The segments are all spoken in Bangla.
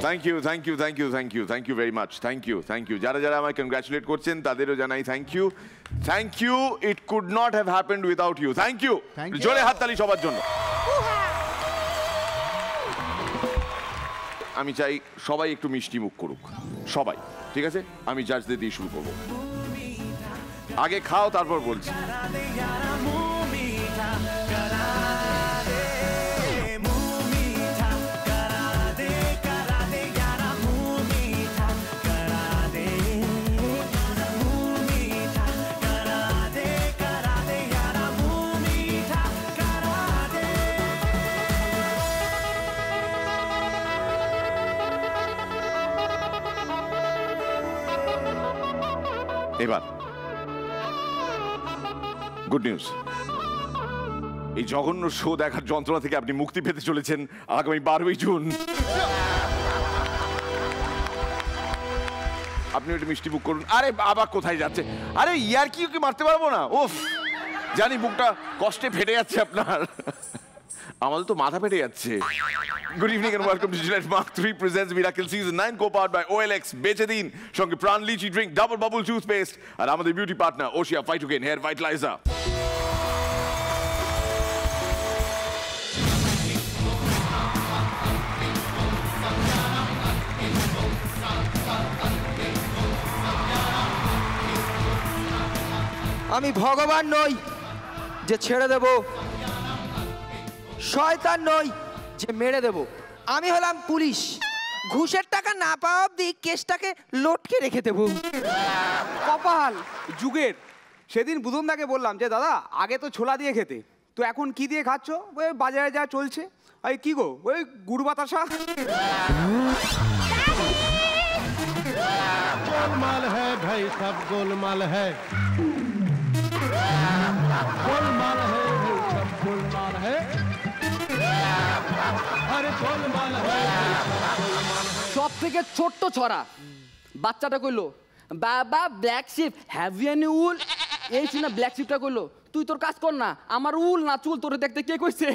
Thank you thank you thank you thank you thank you very much thank you যারা যারা আমায় কংগ্রাচুলেট করছেন তাদেরও জানাই thank you it could not have happened without you thank you জোরে হাততালি সবার জন্য আমি চাই সবাই একটু মিষ্টি মুখ করুক সবাই ঠিক আছে আমি জাজদের দিয়ে শুরু করবো আগে খাও তারপর বলছি এবার গুড নিউজ এই জঘন্য শো দেখার যন্ত্রণা থেকে আপনি মুক্তি পেতে চলেছেন আগামী 12 জুন আপনি একটু মিষ্টি বুক করুন আরে বাবা কোথায় যাচ্ছে আরে ইয়ার কি মারতে পারবো না ওফ জানি বুকটা কষ্টে ফেটে যাচ্ছে আপনার আমাদের তো মাথা ফেটে যাচ্ছে Good evening and welcome to Gillette Mark 3 presents Miracle Season 9 co-powered by OLX Bechedin সঙ্গে Pran litchi drink Double Bubble toothpaste আর আমাদের beauty partner Oshea Phytokeen hair vitalizer আমি ভগবান নই যে ছেড়ে দেব শয়তান নই যে মেরে দেব আমি হলাম পুলিশ ঘুষের টাকা না পাওয়া অবধি কেসটাকে লটকে রেখে দেব কপাল যুগের সেদিন বুধনদাকে বললাম যে দাদা আগে তো ছোলা দিয়ে খেতে তো এখন কি দিয়ে খাচ্ছ ওই বাজারে যা চলছে ওই কি গো ওই গুড় বাতাসা गोलमाल है भाई सब गोलमाल है गोलमाल है भाई सब गोलमाल है अरे गोलमाल है সব থেকে ছোট্ট ছড়া বাচ্চাটা কইলো বাবা black sheep have you any wool এই শুনে ব্ল্যাক শিপটা কইলো তুই তোর কাজ কর না আমার উল না চুল তোরে দেখতে কে কইছে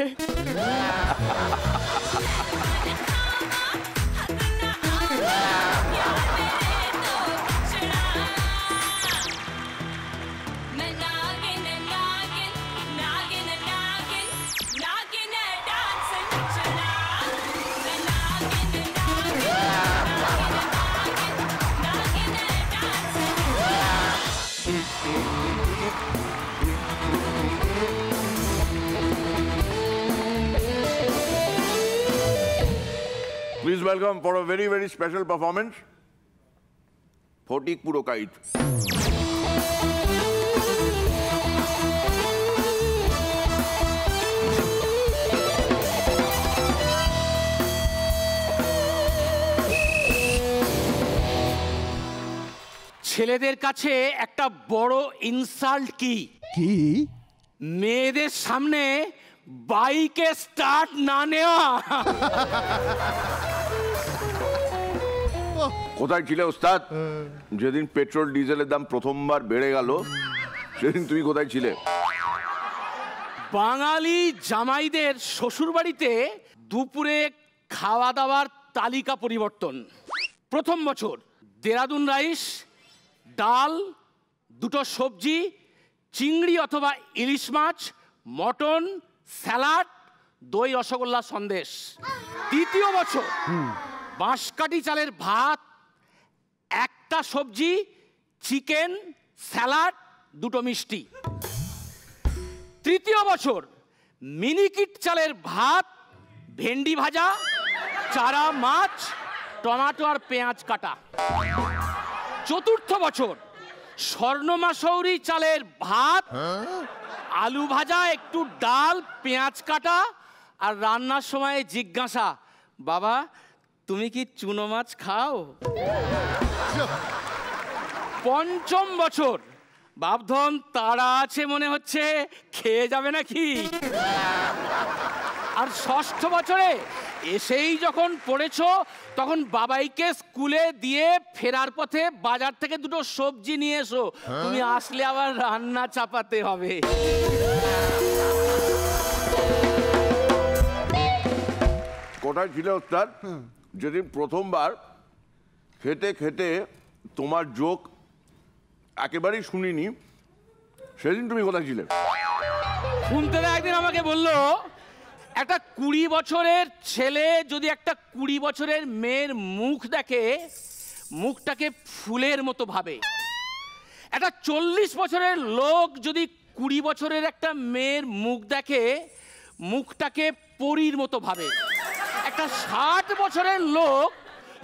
Please welcome for a very, very special performance, Photik Purokait. ছেলেদের কাছে একটা বড় ইনসাল্ট কি কি মেয়েদের সামনে বাইকে স্টার্ট না নেওয়া কোথায় ছিলে ওস্তাদ যেদিন পেট্রোল ডিজেলের দাম প্রথমবার বেড়ে গেল সেদিন তুমি কোথায় ছিলে বাঙালি জামাইদের শ্বশুরবাড়িতে দুপুরে খাওয়া দাওয়ার তালিকা পরিবর্তন প্রথম বছর দেরাদুন রাইস ডাল দুটো সবজি চিংড়ি অথবা ইলিশ মাছ মটন স্যালাড দই রসগোল্লা সন্দেশ দ্বিতীয় বছর বাঁশকাঠি চালের ভাত একটা সবজি চিকেন স্যালাড দুটো মিষ্টি তৃতীয় বছর মিনিকিট চালের ভাত ভেন্ডি ভাজা চারা মাছ টমেটো আর পেঁয়াজ কাটা চতুর্থ বছর স্বর্ণমাসৌরি চালের ভাত আলু ভাজা একটু ডাল পেঁয়াজ কাটা আর রান্নার সময় জিজ্ঞাসা বাবা তুমি কি চুনো মাছ খাও পঞ্চম বছর বাপধন তারা আছে মনে হচ্ছে খেয়ে যাবে নাকি আর ষষ্ঠ বছরে এসেই যখন পড়েছো তখন বাবাইকে স্কুলে দিয়ে ফেরার পথে বাজার থেকে দুটো সবজি নিয়ে এসো তুমি আসলে আবার রান্না চাপাতে হবে কোথায় ছিলে ওস্তাদ যেদিন প্রথমবার খেতে খেতে তোমার জোক একেবারেই শুনিনি, সেদিন তুমি কোথায় ছিলে? শুনতে একদিন আমাকে বললো, একটা 20 বছরের ছেলে যদি একটা 20 বছরের মেয়ের মুখ দেখে, মুখটাকে ফুলের মতো ভাবে। একটা 40 বছরের লোক যদি 20 বছরের একটা মেয়ের মুখ দেখে, মুখটাকে পরীর মতো ভাবে। একটা 60 বছরের লোক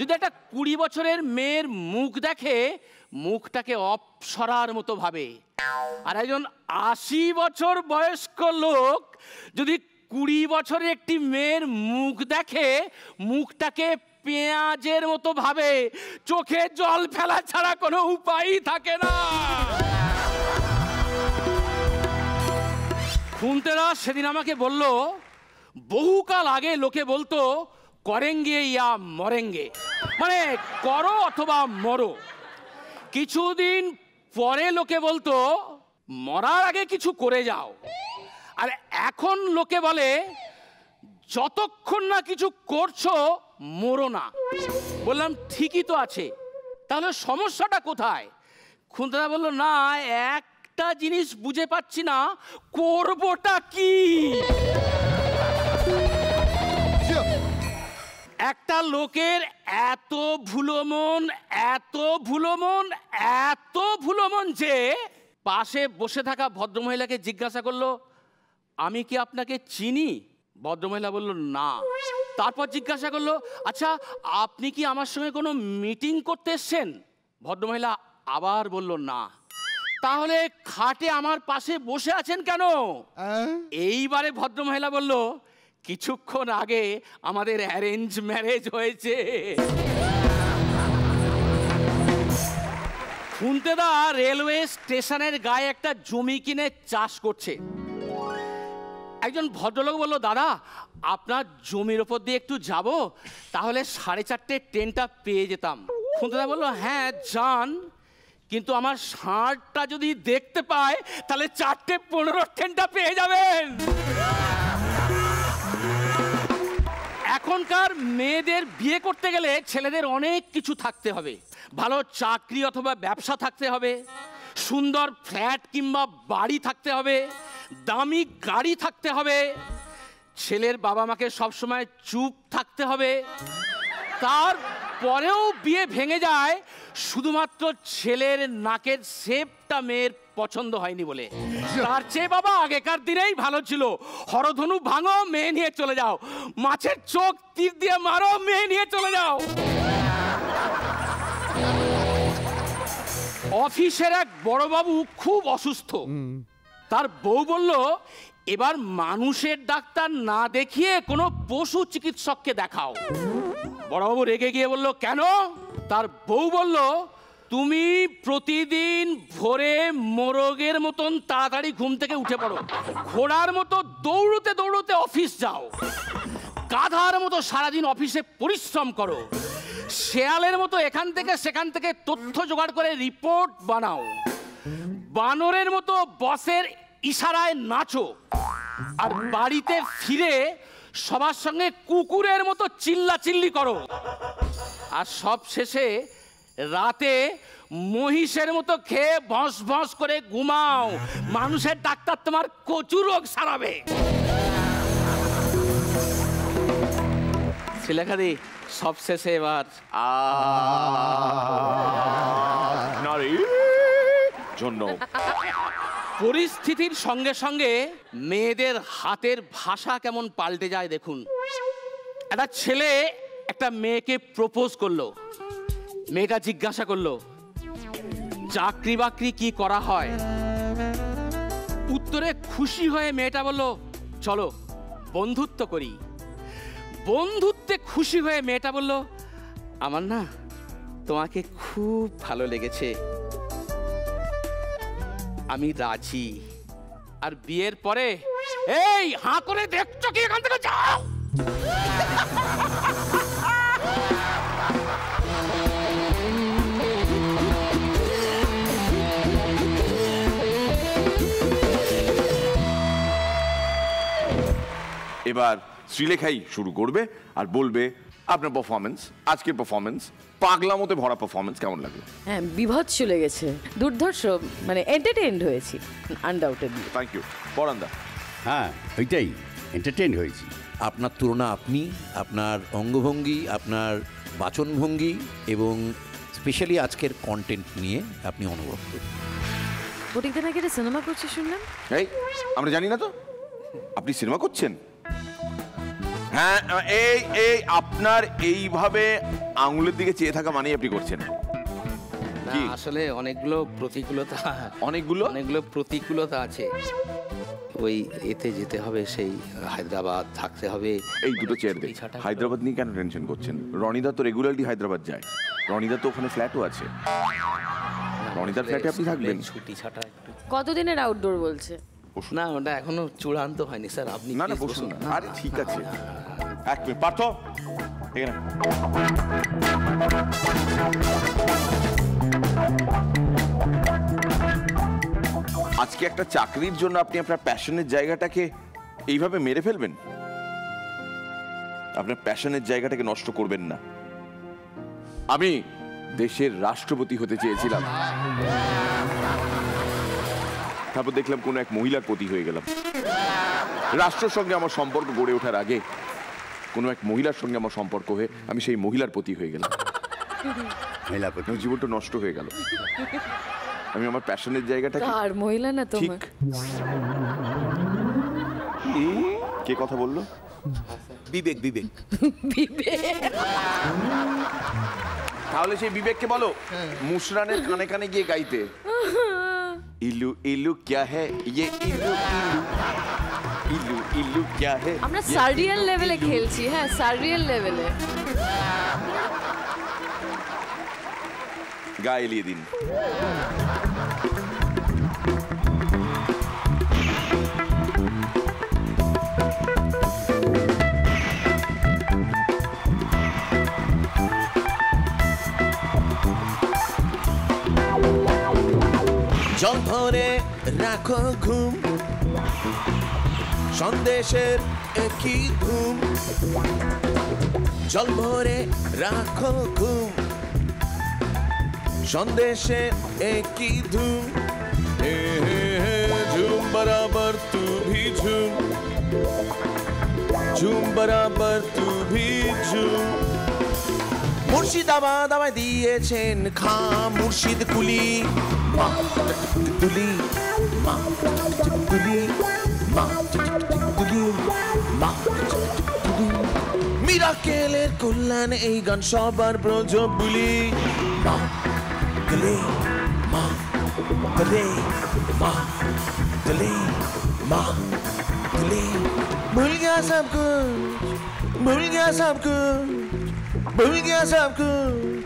যদি একটা 20 বছরের মেয়ের মুখ দেখে, মুখটাকে অপ্সরার মতো ভাবে। আর একজন 80 বছর বয়স্ক লোক যদি 20 বছরের একটি মেয়ের মুখ দেখে, মুখটাকে পেঁয়াজের মতো ভাবে। চোখে জল ফেলা ছাড়া কোনো উপায়ই থাকে না। খুনতেরা সেদিন আমাকে বলল, বহুকাল আগে লোকে বলতো করেঙ্গে ইয়া মরেঙ্গে, মানে করো অথবা মরো। কিছুদিন পরে লোকে বলতো মরার আগে কিছু করে যাও। আর এখন লোকে বলে যতক্ষণ না কিছু করছো মরো না। বললাম ঠিকই তো আছে, তাহলে সমস্যাটা কোথায়? খুনতেরা বলল, না একটা জিনিস বুঝে পাচ্ছি না, করবোটা কি? একটা লোকের এত ভুলো মন, এত ভুলো মন, এত ভুলো মন যে পাশে বসে থাকা ভদ্রমহিলাকে জিজ্ঞাসা করলো, আমি কি আপনাকে চিনি? ভদ্রমহিলা বলল না। তারপর জিজ্ঞাসা করলো, আচ্ছা আপনি কি আমার সঙ্গে কোনো মিটিং করতে এসছেন? ভদ্রমহিলা আবার বলল না। তাহলে খাটে আমার পাশে বসে আছেন কেন? এইবারে ভদ্রমহিলা বলল, কিছুক্ষণ আগে আমাদের অ্যারেঞ্জ ম্যারেজ হয়েছে। খুনতেদা রেলওয়ে স্টেশনের গায়ে একটা জমি কিনে চাষ করছে। একজন ভদ্রলোক বলল, দাদা আপনার জমির ওপর দিয়ে একটু যাব, তাহলে 4:30 ট্রেনটা পেয়ে যেতাম। খুনতেদা বলল, হ্যাঁ যান, কিন্তু আমার ষাঁড়টা যদি দেখতে পায় তাহলে 4:15 ট্রেনটা পেয়ে যাবেন। এখনকার মেয়েদের বিয়ে করতে গেলে ছেলেদের অনেক কিছু থাকতে হবে। ভালো চাকরি অথবা ব্যবসা থাকতে হবে, সুন্দর ফ্ল্যাট কিংবা বাড়ি থাকতে হবে, দামি গাড়ি থাকতে হবে, ছেলের বাবা মাকে সবসময় চুপ থাকতে হবে। তারপরেও বিয়ে ভেঙে যায় শুধুমাত্র ছেলের নাকের শেপটা মেয়ের পছন্দ হয়নি বলে। তার চেয়ে বাবা আগেকার দিনেই ভালো ছিল, হরধনু ভাঙো মেয়ে নিয়ে চলে যাও, মাছের চোখ তীর দিয়ে মারো মেয়ে নিয়ে চলে যাও। অফিসের এক বড়বাবু খুব অসুস্থ। তার বউ বলল, এবার মানুষের ডাক্তার না দেখিয়ে কোনো পশু চিকিৎসককে দেখাও। বড়বাবু রেগে গিয়ে বলল, কেন? তার বউ বলল, তুমি প্রতিদিন ভোরে মোরগের মতন তাড়াতাড়ি ঘুম থেকে উঠে পড়ো, ঘোড়ার মতো দৌড়তে দৌড়তে অফিস যাও, গাধার মতো সারাদিন অফিসে পরিশ্রম করো, শেয়ালের মতো এখান থেকে সেখান থেকে তথ্য জোগাড় করে রিপোর্ট বানাও, বানরের মতো বসের ইশারায় নাচো, আর বাড়িতে ফিরে সবার সঙ্গে কুকুরের মতো চিল্লাচিল্লি করো, আর সব শেষে রাতে মহিষের মতো খেয়ে ভস ভস করে ঘুমাও। মানুষের ডাক্তার তোমার কচু রোগ সারাবে। শিলাখাদি সব শেষে এবার জন্য পরিস্থিতির সঙ্গে সঙ্গে মেয়েদের হাতের ভাষা কেমন পাল্টে যায় দেখুন। একটা ছেলে একটা মেয়েকে প্রপোজ করলো। মেয়েটা জিজ্ঞাসা করলো, চাকরি বাকরি কি করা হয়? উত্তরে খুশি হয়ে মেয়েটা বলল, চলো বন্ধুত্ব করি। বন্ধুত্বে খুশি হয়ে মেয়েটা বলল, আমার না তোমাকে খুব ভালো লেগেছে, আমি রাজি। আর বিয়ের পরে, এই হাঁ করে দেখছো কি, এখান থেকে যাও। এবার শ্রীলেখাই শুরু করবে আর বলবে আপনার পারফরমেন্স, আজকের পারফরমেন্স, পাগলামোতে ভরা পারফরমেন্স কেমন লাগলো? হ্যাঁ, বিভৎস লেগেছে, দুর্ধর্ষ, মানে এন্টারটেইনড হয়েছি আনডাউটেডলি। Thank you. পরান্দা? হ্যাঁ, ওইটাই, এন্টারটেইন হয়েছি। আপনার তুলনা আপনি, আপনার অঙ্গভঙ্গি, আপনার বাচনভঙ্গি এবং স্পেশালি আজকের কন্টেন্ট নিয়ে আপনি অনুরক্ত। ফটিকদা নাকি একটা সিনেমা করছে শুনলাম। এই আমরা জানি না তো আপনি সিনেমা করছেন। হ্যাঁ, এই আপনার এইভাবে আঙুলের দিকে চেয়ে থাকা মানেই আপনি করছেন কি? আসলে অনেকগুলো প্রতিকূলতা আছে। ওই এতে যেতে হবে, সেই হায়দ্রাবাদ থাকতে হবে। এই দুটো চেয়ার দিয়ে হায়দ্রাবাদ নিয়ে কেন টেনশন করছেন? রনিদা তো রেগুলারলি হায়দ্রাবাদ যায়, রনিদা তো ওখানে ফ্ল্যাটও আছে, রনিদার ফ্ল্যাটে আপনি থাকবেন। ছুটি ছাটা একটু। কতদিনের আউটডোর বলছে? না, ওটা এখনো চূড়ান্ত হয়নি স্যার। আপনি না বসুন না। আরে ঠিক আছে, এক মিনিট পার্থ, এখানে আজকে একটা চাকরির জন্য আপনি আপনার প্যাশনের জায়গাটাকে এইভাবে মেরে ফেলবেন? আপনার প্যাশনের জায়গাটাকে নষ্ট করবেন না। আমি দেশের রাষ্ট্রপতি হতে চেয়েছিলাম, তারপর দেখলাম কোনো এক মহিলার প্রতি হয়ে গেলাম। রাষ্ট্রের সঙ্গে আমার সম্পর্ক গড়ে ওঠার আগে কোনো এক মহিলার সঙ্গে আমার সম্পর্ক হয়ে আমি সেই মহিলার প্রতি হয়ে গেলাম। আমার জীবনটা নষ্ট হয়ে গেল। আমি আমার প্যাশনের জায়গাটা আর মহিলা না ঠিক। তোমার। কে কথা বললো? বিবেক। তাহলে সেই বিবেককে বলো মুশরানের কানে কানে গিয়ে গাইতে, ইলু ইলু ক্যা হ্যায় ইয়ে ইলু ইলু ইলু ইলু ক্যা হ্যায়। আমরা সার্রিয়াল লেভেলে খেলছি। হ্যাঁ, সার্রিয়াল লেভেলে। গা এলিয়ে দিন। জল ভরে রাখো ঘুম, সন্দেশের একই ঘুম। জল ভরে রাখো ঘুম, সন্দেশের একই ধুম। ঝুম বরাবর তু ভি ঝুম, ঝুম বরাবর তু ভি ঝুম। মুর্শিদাবাদ আমায় দিয়েছেন খা মুর্শিদ কুলি, মা তুলি, মা তুলি, মা তুলি, মা তুলি। মিরাকেলের কল্যাণ এই গান সবার ব্রজ বুলি। মা তুলি, মা তুলি, মা তুলি, মা তুলি। भूल गया सब कुछ, भूल गया सब कुछ, भूल गया सब कुछ,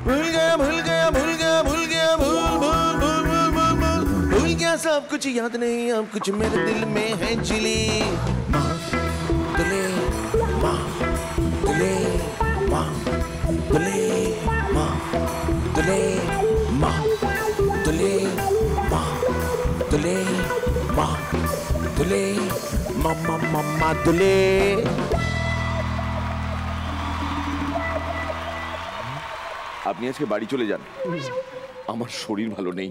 भूल गया भूल गया भूल गया भूल गया भूल भूल भूल भूल भूल भूल भूल गया सब कुछ, याद नहीं अब कुछ मेरे दिल में है चिली। माँ तुले, माँ तुले, माँ तुले, माँ तुले, माँ तुले, माँ तुले, माँ तुले, मामा मामा तुले। আপনি আজকে বাড়ি চলে যান, আমার শরীর ভালো নেই।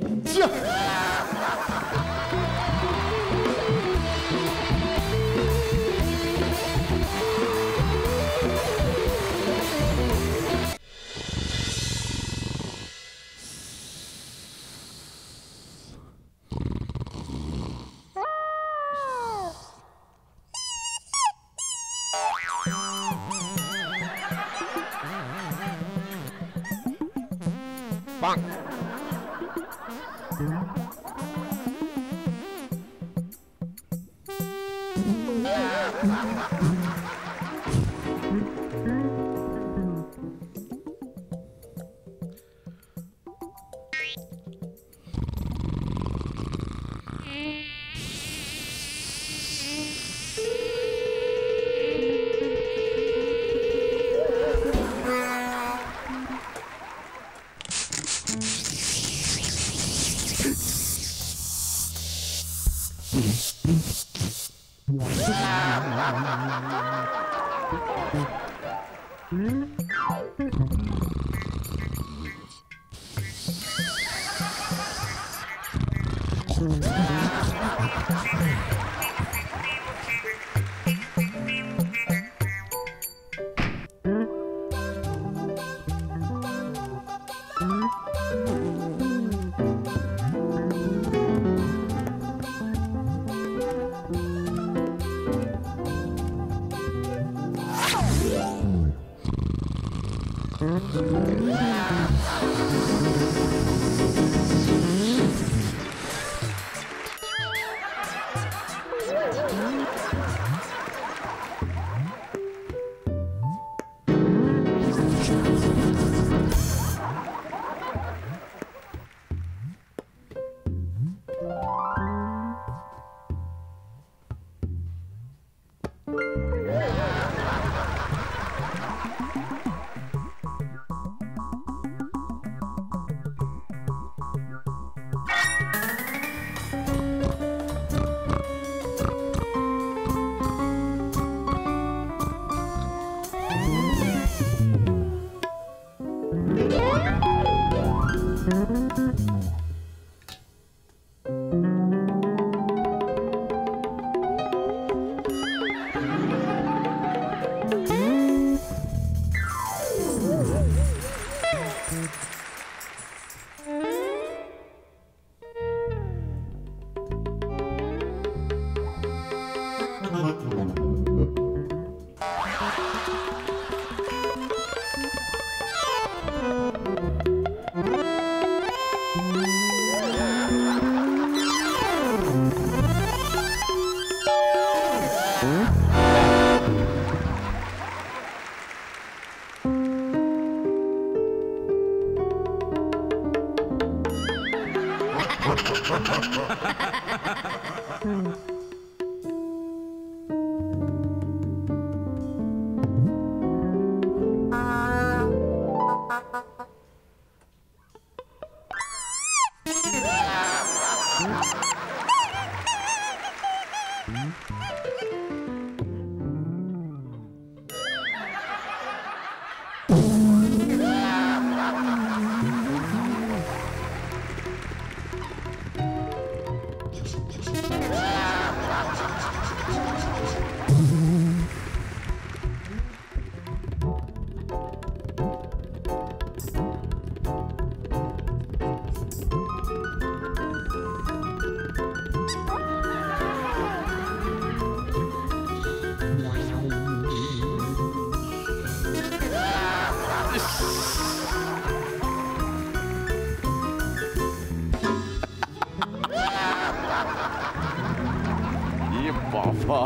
বাবা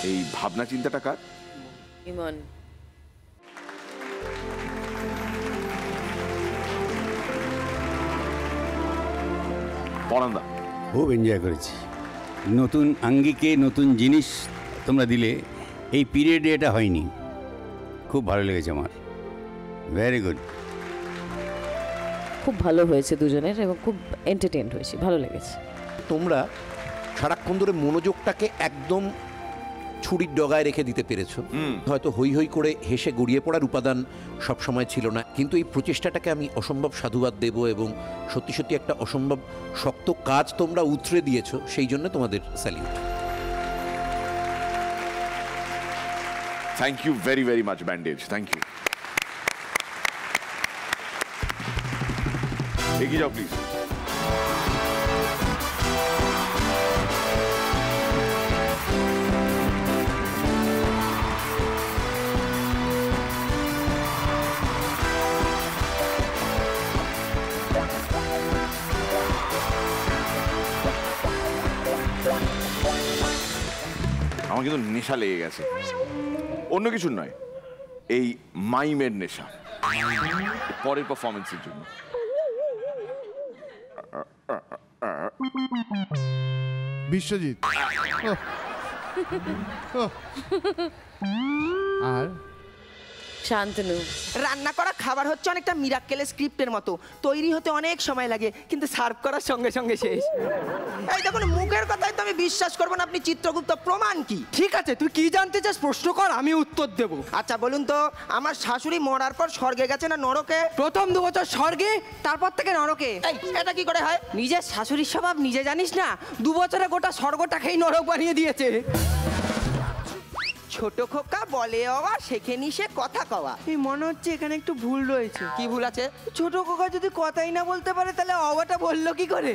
এই ভাবনা চিন্তাটা কার? ইমন। পরান্দা খুব এনজয় করেছি। নতুন আঙ্গিকে নতুন জিনিস তোমরা দিলে, এই পিরিয়ডে এটা হয়নি। খুব ভালো লেগেছে আমার, ভেরি গুড। খুব ভালো হয়েছে দুজনের এবং খুব এন্টারটেইনড হয়েছে, ভালো লেগেছে। তোমরা সারাক্ষণ ধরে মনোযোগটাকে একদম ছুরির ডগায় রেখে দিতে পেরেছো। হয়তো হই হই করে হেসে গড়িয়ে পড়ার উপাদান সবসময় ছিল না, কিন্তু এই প্রচেষ্টাটাকে আমি অসম্ভব সাধুবাদ দেব এবং সত্যি সত্যি একটা অসম্ভব শক্ত কাজ তোমরা উতরে দিয়েছো, সেই জন্য তোমাদের salute. Thank you very very much bandage, thank you. এগিয়ে যাও প্লিজ। আমার কিন্তু নেশা লেগে গেছে, অন্য কিছুর নয়, এই মাইমের নেশা, পরের পারফরমেন্সের জন্য। বিশ্বজিৎ, আর শান্তনু, রান্না করা খাবার হচ্ছে অনেকটা মিরাক্কেলের স্ক্রিপ্টের মতো, তৈরি হতে অনেক সময় লাগে কিন্তু সার্ভ করার সঙ্গে সঙ্গে শেষ। এই দেখুন, মুখের কথাই তো আমি বিশ্বাস করবো না, আপনি চিত্রগুপ্ত, প্রমাণ কি? ঠিক আছে, তুই কি জানতে চাস প্রশ্ন কর, আমি উত্তর দেব। আচ্ছা বলুন তো, আমার শাশুড়ি মরার পর স্বর্গে গেছে না নরকে? প্রথম 2 বছর স্বর্গে, তারপর থেকে নরকে। এই এটা কি করে হয়? নিজের শাশুড়ির স্বভাব নিজে জানিস না, 2 বছরে গোটা স্বর্গটাকেই নরক বানিয়ে দিয়েছে। ছোট খোকা বলে বাবা, শেখেনি সে কথা কওয়া। এই মনে হচ্ছে এখানে একটু ভুল রয়েছে। কি ভুল আছে? ছোট খোকা যদি কথাই না বলতে পারে তাহলে অবাটা বললো কি করে?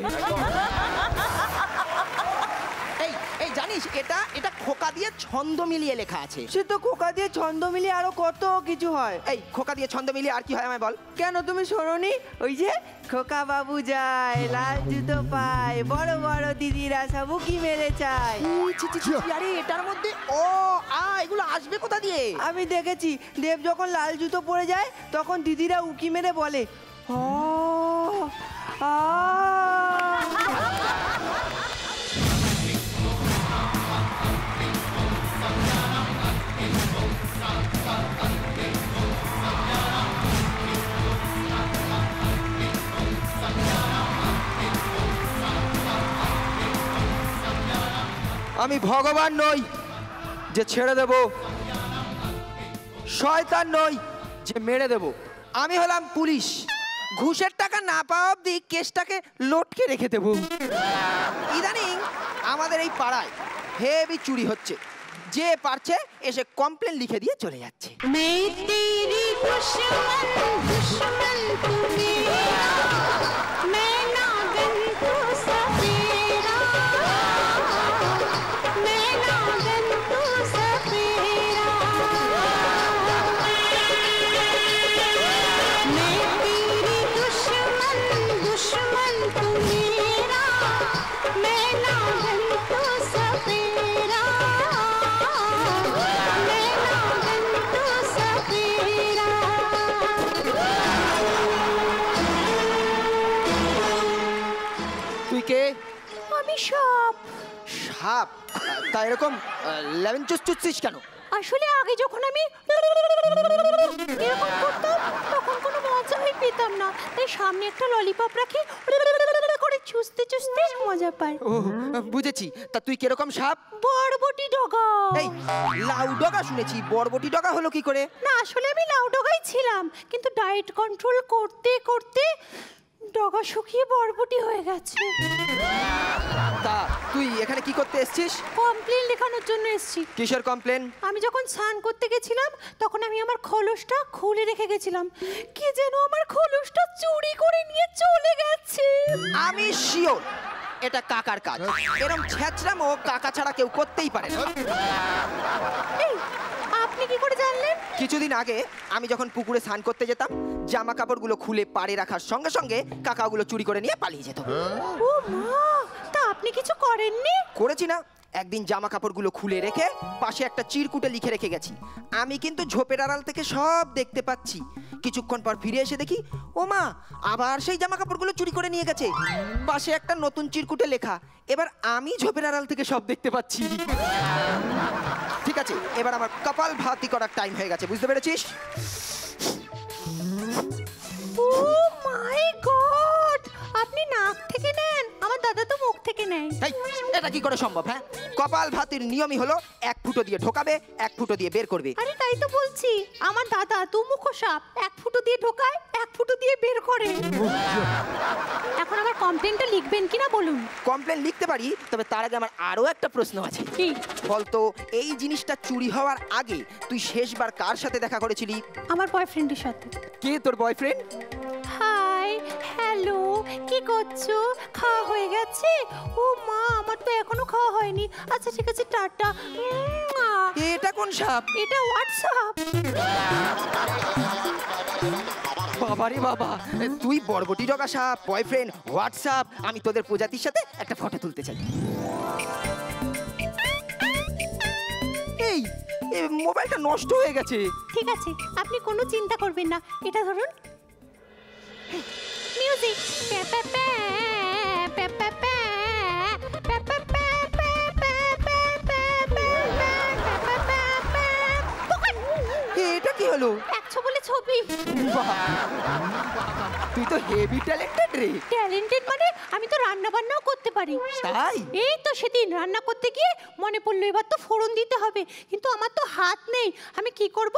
এই এই জানিস, এটা এটা খোকা দিয়ে ছন্দ মিলিয়ে লেখা আছে। সে তো খোকা দিয়ে ছন্দ মিলিয়ে আরো কত কিছু হয়। এই খোকা দিয়ে ছন্দ মিলিয়ে আর কি হয় আমায় বল। কেন তুমি শোনোনি? ওই যে খোকা বাবু যায়, লাল জুতো পায়, বড় বড় দিদিরা সব উকি মেরে চায়। আরে এটার মধ্যে ও এগুলো আসবে কোথা দিয়ে? আমি দেখেছি, দেব যখন লাল জুতো পরে যায় তখন দিদিরা উকি মেরে বলে ও আ। আমি ভগবান নই যে ছেড়ে দেব, শয়তান নই যে মেরে দেব। আমি হলাম পুলিশ, ঘুষের টাকা না পাওয়া অব্দি কেসটাকে লটকে রেখে দেব। ইদানিং আমাদের এই পাড়ায় হেভি চুরি হচ্ছে, যে পারছে এসে কমপ্লেন লিখে দিয়ে চলে যাচ্ছে। আমি সাপ। সাপ? তা এরকম লেমন জুস চুচ্ছিস কেন? আসলে আগে যখন আমি এরকম করতাম তখন কোনো মজাই পেতাম না, তাই সামনে একটা ললিপপ রাখি করে চুষতে চুষতে মজা পাই। ও বুঝেছি। তা তুই কিরকম সাপ? বরবটি ডগা। এই লাউ ডগা শুনেছি, বরবটি ডগা হলো কি করে? না, আসলে আমি লাউ ডগাই ছিলাম, কিন্তু ডায়েট কন্ট্রোল করতে করতে ডগা শুকিয়ে বরবটি হয়ে গেছে। তা তুই এখানে কি করতে এসেছিস? কমপ্লেন লেখানোর জন্য এসেছি। কিসের কমপ্লেন? আমি যখন স্নান করতে গেছিলাম তখন আমি আমার খোলসটা খুলে রেখে গেছিলাম, কে যেন আমার খোলসটা চুরি করে নিয়ে চলে গেছে। আমি শিওর এটা কাকার কাজ। এরকম ছেঁচড়াম ও কাকা ছাড়া কেউ করতেই পারে না। এই, আপনি কি করে জানলেন? কিছুদিন আগে আমি যখন পুকুরে স্নান করতে যেতাম, জামা কাপড়গুলো খুলে পাড়ে রাখার সঙ্গে সঙ্গে কাকাগুলো চুরি করে নিয়ে পালিয়ে যেত। ও মা, তা আপনি কিছু করেননি? করেছি না। একদিন জামা কাপড়গুলো খুলে রেখে পাশে একটা চিরকুটে লিখে রেখে গেছি। আমি কিন্তু ঝোপের আড়াল থেকে সব দেখতে পাচ্ছি। কিছুক্ষণ পর ফিরে এসে দেখি ও মা আবার সেই জামা কাপড়গুলো চুরি করে নিয়ে গেছে। পাশে একটা নতুন চিরকুটে লেখা। এবার আমি ঝোপের আড়াল থেকে সব দেখতে পাচ্ছি। ঠিক আছে, এবার আমার কপাল ভাতি করার টাইম হয়ে গেছে, বুঝতে পেরেছিস? ও মাই গড, আপনি নাক থেকে নেন, আমার দাদা তো মুখ থেকে নেয়। এটা কি করে সম্ভব? হ্যাঁ, কপাল ভাতির নিয়মই হলো 1 ফুটো দিয়ে ঢোকাবে, 1 ফুটো দিয়ে বের করবে। আরে তাই তো বলছি, আমার দাদা দুমুখো সাপ, 1 ফুটো দিয়ে ঢোকায়, 1 ফুটো দিয়ে বের করে। এখন আমার কমপ্লেনটা লিখবেন কিনা বলুন। কমপ্লেন লিখতে পারি, তবে তার আগে আমার আরো একটা প্রশ্ন আছে। কি? বলতো, এই জিনিসটা চুরি হওয়ার আগে তুই শেষবার কার সাথে দেখা করেছিলি? আমার বয়ফ্রেন্ডের সাথে। কে তোর বয়ফ্রেন্ড? হাই, হ্যালো, কি করছো? খাওয়া হয়ে গেছে? ও মা, আমার তো এখনো খাওয়া হয়নি। আচ্ছা ঠিক আছে, টাটা। এটা কোন সাপ? এটা হোয়াটসঅ্যাপ। বাবারে বাবা, তুই বরবটি ডগা সাপ, বয়ফ্রেন্ড, হোয়াটসঅ্যাপ। আমি তোদের প্রজাতির সাথে একটা ফটো তুলতে চাই। এই মোবাইলটা নষ্ট হয়ে গেছে। ঠিক আছে, আপনি কোনো চিন্তা করবেন না, এটা ধরুন। মিউজিক। হলো? 100 বলে ছবি। তুই তো হেভি ট্যালেন্টেড রে। ট্যালেন্টেড মানে আমি তো রান্না বান্নাও করতে পারি। তাই? এই তো সেদিন রান্না করতে গিয়ে মনে পড়লো এবার তো ফোড়ন দিতে হবে, কিন্তু আমার তো হাত নেই, আমি কি করব?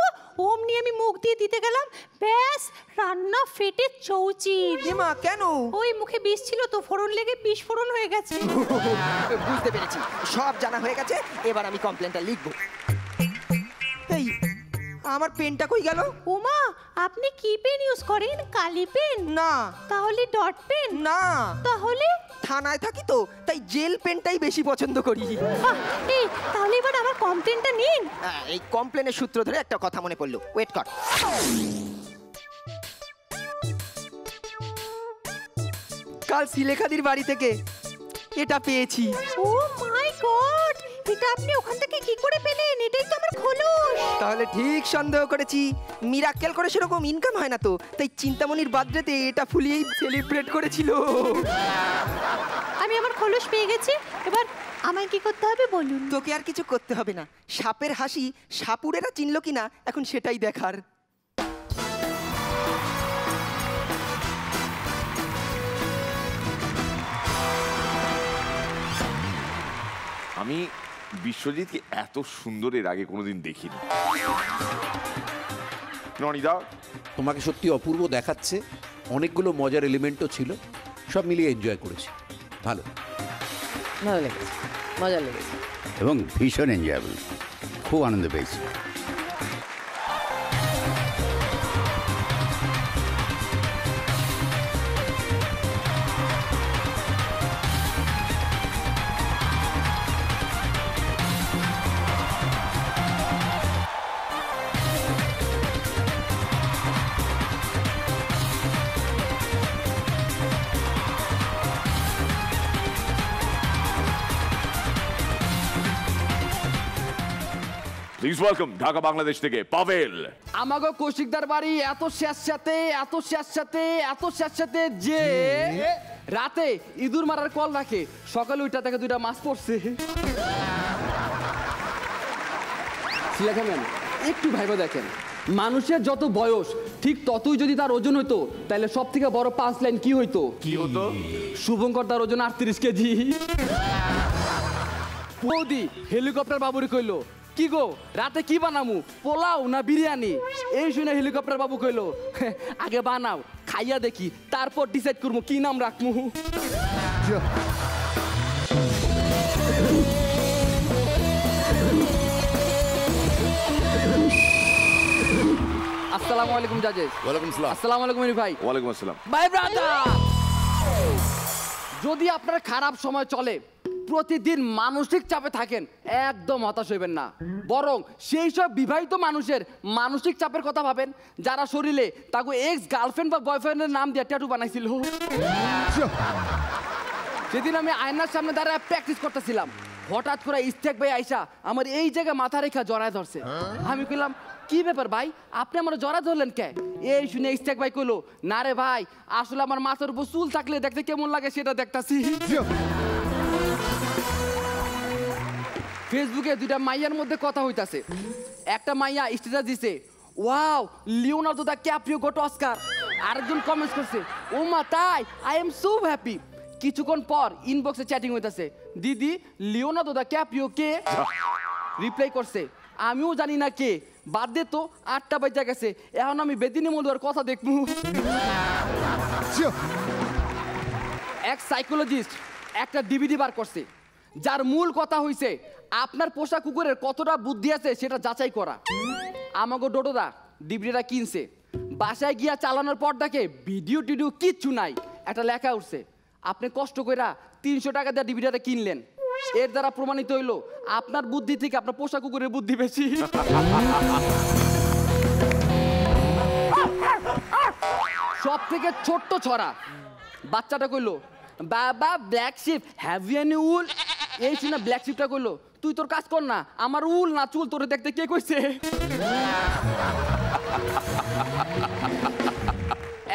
অমনি আমি মুখ দিয়ে দিতে গেলাম, ব্যাস রান্না ফেটে চৌচির। মা কেন? ওই মুখে বিষ ছিল তো, ফোড়ন লেগে বিস্ফোরণ হয়ে গেছে। বুঝতে পেরেছি, সব জানা হয়ে গেছে, এবার আমি কমপ্লেনটা লিখবো। এই আমার পেনটা কই গেল? ওমা, আপনি কি পেন ইউজ করেন? কালি পেন? না। তাহলে ডট পেন? না। তাহলে? থানায় থাকি তো, তাই জেল পেনটাই বেশি পছন্দ করি। এই তাহলে এবার আমার কমপ্লেনটা নিন। এই কমপ্লেনের সূত্র ধরে একটা কথা মনে পড়লো, ওয়েট কর। কাল শিলেখাদির বাড়ি থেকে এটা পেয়েছি। ও মাই গড, এটা আপনি ওখান থেকে কি করে পেলেন? এটাই তো আমার খোলস। তাহলে ঠিক সন্দেহ করেছি, মিরাক্কেল করে সেরকম ইনকাম হয় না তো, তাই চিন্তামণির বার্থডেতে এটা ফুলিয়েই সেলিব্রেট করেছিল। আমি আমার খোলস পেয়ে গেছি, এবার আমায় কি করতে হবে বলুন? তোকে আর কিছু করতে হবে না, সাপের হাসি সাপুড়েরা চিনল কিনা এখন সেটাই দেখার। আমি বিশ্বজিৎকে এত সুন্দর এর আগে কোনোদিন দেখিনি। রনিদা, তোমাকে সত্যি অপূর্ব দেখাচ্ছে, অনেকগুলো মজার এলিমেন্টও ছিল, সব মিলিয়ে এনজয় করেছি। ভালো, ভালো লেগেছে, মজা লেগেছে এবং ভীষণ এনজয়েবল, খুব আনন্দ পেয়েছি। প্লিজ ওয়েলকাম ঢাকা বাংলাদেশ থেকে পাভেল। আমাকে কৌশিকদার বাড়ি এত স্যাঁতস্যাঁতে, এত স্যাঁতস্যাঁতে, এত স্যাঁতস্যাঁতে যে রাতে ইঁদুর মারার কল রাখে, সকালে ওইটা থেকে 2টা মাছ পড়ছে। শিলাখা ম্যাম, একটু ভাইবা দেখেন, মানুষের যত বয়স ঠিক ততই যদি তার ওজন হইতো, তাহলে সব থেকে বড় 5 লাইন কি হইতো? কি হতো? শুভঙ্কর তার ওজন 38 কেজি। বৌদি হেলিকপ্টার বাবুরে কইলো, কি গো রাতে কি বানামু, পোলাও না বিরিয়ানি? এই শুনে হেলিকপ্টার বাবু কইলো, আগে বানাও, খাইয়া দেখি, তারপর ডিসাইড করবো কি নাম রাখমু। আসসালামু আলাইকুম জাজেস। ওয়ালাইকুম আসসালাম। আসসালামু আলাইকুম মিনি ভাই। ওয়ালাইকুম আসসালাম। Bye brother. যদি আপনার খারাপ সময় চলে, প্রতিদিন মানসিক চাপে থাকেন, একদম হতাশ হইবেন না, বরং সেই সব বিবাহিত মানুষের মানসিক চাপের কথা ভাবেন যারা শরীরে তাকে এক্স গার্লফ্রেন্ড বা বয়ফ্রেন্ডের নাম দিয়ে ট্যাটু বানাইছিল। সেদিন আমি আয়নার সামনে দাঁড়ায় প্র্যাকটিস করতেছিলাম, হঠাৎ করে ইস্তেক ভাই আইসা আমার এই জায়গায় মাথা রেখা জড়ায় ধরছে। আমি কইলাম, কি ব্যাপার ভাই, আপনি আমার জড়া ধরলেন কে? এই শুনে ইস্তেক ভাই কইলো, না রে ভাই, আসলে আমার মাথার উপর চুল থাকলে দেখতে কেমন লাগে সেটা দেখতাছি। ফেসবুকে 2টা মাইয়ার মধ্যে কথা হইতাছে, একটা মাইয়া স্ট্যাটাস দিছে, wow Leonardo da Caprio goat Oscar. আরেকজন কমেন্ট করছে, ও মা তাই, আই এম সো হ্যাপি। কিছুক্ষণ পর ইনবক্সে চ্যাটিং হইতাছে, দিদি লিওনার্দো দা ক্যাপ্রিও কে? রিপ্লাই করছে, আমিও জানি না কে, বাদ দে তো, 8টা বাজে গেছে, এখন আমি বেদিনী মলুয়ার কথা দেখবো। এক সাইকোলজিস্ট একটা ডিভিডি বার করছে, যার মূল কথা হইছে আপনার পোষা কুকুরের কতটা বুদ্ধি আছে সেটা যাচাই করা। আমাকে ডোডোদা ডিভিডিটা কিনছে, বাসায় গিয়া চালানোর পর দেখে ভিডিও টিডিও কিচ্ছু নাই, একটা লেখা উঠছে, আপনি কষ্ট কইরা 300 টাকা দিয়ে ডিভিডিটা কিনলেন, এর দ্বারা প্রমাণিত হইলো আপনার বুদ্ধি থেকে আপনার পোষা কুকুরের বুদ্ধি বেশি। সব থেকে ছোট্ট ছড়া, বাচ্চাটা কইলো, বাবা black sheep have you any wool? এই শুনে ব্ল্যাক শিপটা কইলো, তুই তোর কাজ কর না, আমার উল না চুল তোরে দেখতে কে কইছে?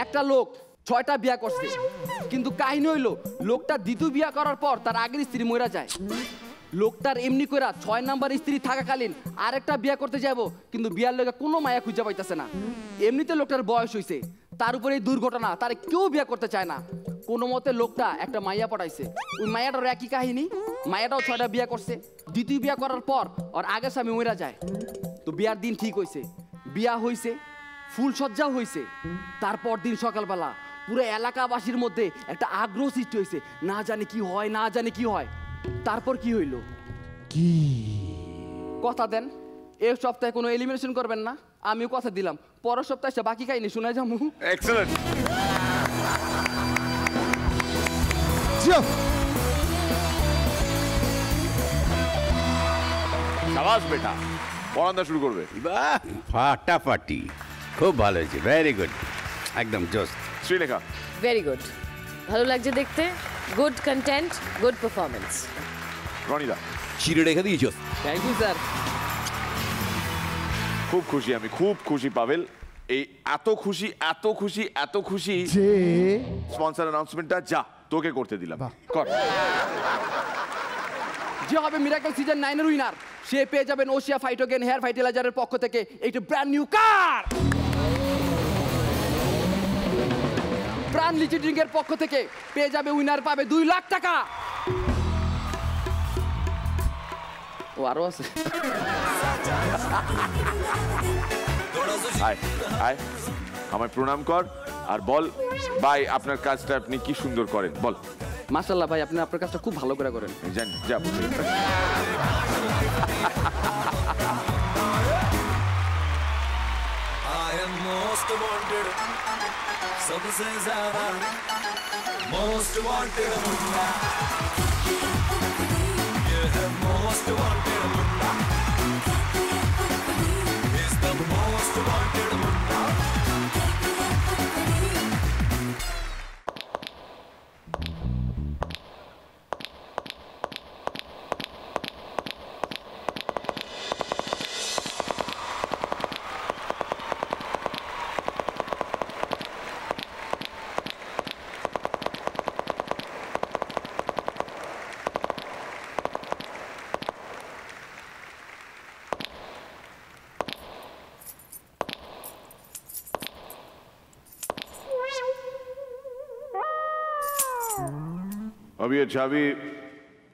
একটা লোক 6টা বিয়া করছে, কিন্তু কাহিনী হইলো লোকটা দ্বিতীয় বিয়া করার পর তার আগের স্ত্রী মরে যায়। লোকটার এমনি কইরা 6 নাম্বার স্ত্রী থাকাকালীন আরেকটা বিয়া করতে যাবো, কিন্তু বিয়ার লগে কোনো মায়া খুঁজে পাইতেছে না। এমনিতে লোকটার বয়স হইছে, তার উপরে এই দুর্ঘটনা, তারে কেউ বিয়া করতে চায় না। কোনো মতে লোকটা একটা মাইয়া পটাইছে, ওই মাইয়াটার একই কাহিনী, মাইয়াটাও 6টা বিয়া করছে। দ্বিতীয় বিয়া করার পর ওর আগের স্বামী মইরা যায়। তো বিয়ার দিন ঠিক হইছে, বিয়া হইছে, ফুল সজ্জাও হইছে। তারপর দিন সকালবেলা পুরো এলাকাবাসীর মধ্যে একটা আগ্রহ সৃষ্টি হয়েছে, না জানি কি হয়, না জানি কি হয়। তারপর কি হইল? কি কথা দেন এই সপ্তাহে কোনো এলিমিনেশন করবেন না? আমিও কথা দিলাম, পরের সপ্তাহে এসে বাকি কাহিনী শোনা যাবো। এক্সেলেন্ট। শাবাশ বেটা, পড়ানো শুরু করবে। বাহ, ফাটাফাটি, খুব ভালো হয়েছে, ভেরি গুড, একদম জোস। শ্রীলেখা? ভেরি গুড, ভালো লাগছে দেখতে, গুড কন্টেন্ট, গুড পারফরমেন্স। রনিদা? চিড়ে রেখে দিয়েছো। Thank you sir. খুব খুশি, আমি খুব খুশি পাবেল। এই এত খুশি, এত খুশি, এত খুশি যে স্পন্সর অ্যানাউন্সমেন্টটা যা তোকে করতে দিলাম, কর। যে হবে মিরাকল সিজন 9 এর উইনার, সে পেয়ে যাবেন ওশিয়া ফাইটোগেন হেয়ার ফার্টিলাইজারের পক্ষ থেকে একটা ব্র্যান্ড নিউ কার। প্রাণ লিচি ড্রিঙ্কের পক্ষ থেকে পেয়ে যাবে উইনার, পাবে 2 লাখ টাকা। ও আরো আছে। আয় আয়, আমায় প্রণাম কর আর বল ভাই আপনার কাজটা আপনি কি সুন্দর করেন, বল। মাশাআল্লাহ ভাই, আপনি আপনার কাজটা খুব ভালো করে করেন। জানি, যা বুঝে। I am most wanted, सबसे ज़्यादा most wanted मुन्ना, ये है most wanted Munna, is the most wanted Munna. अब ये चाबी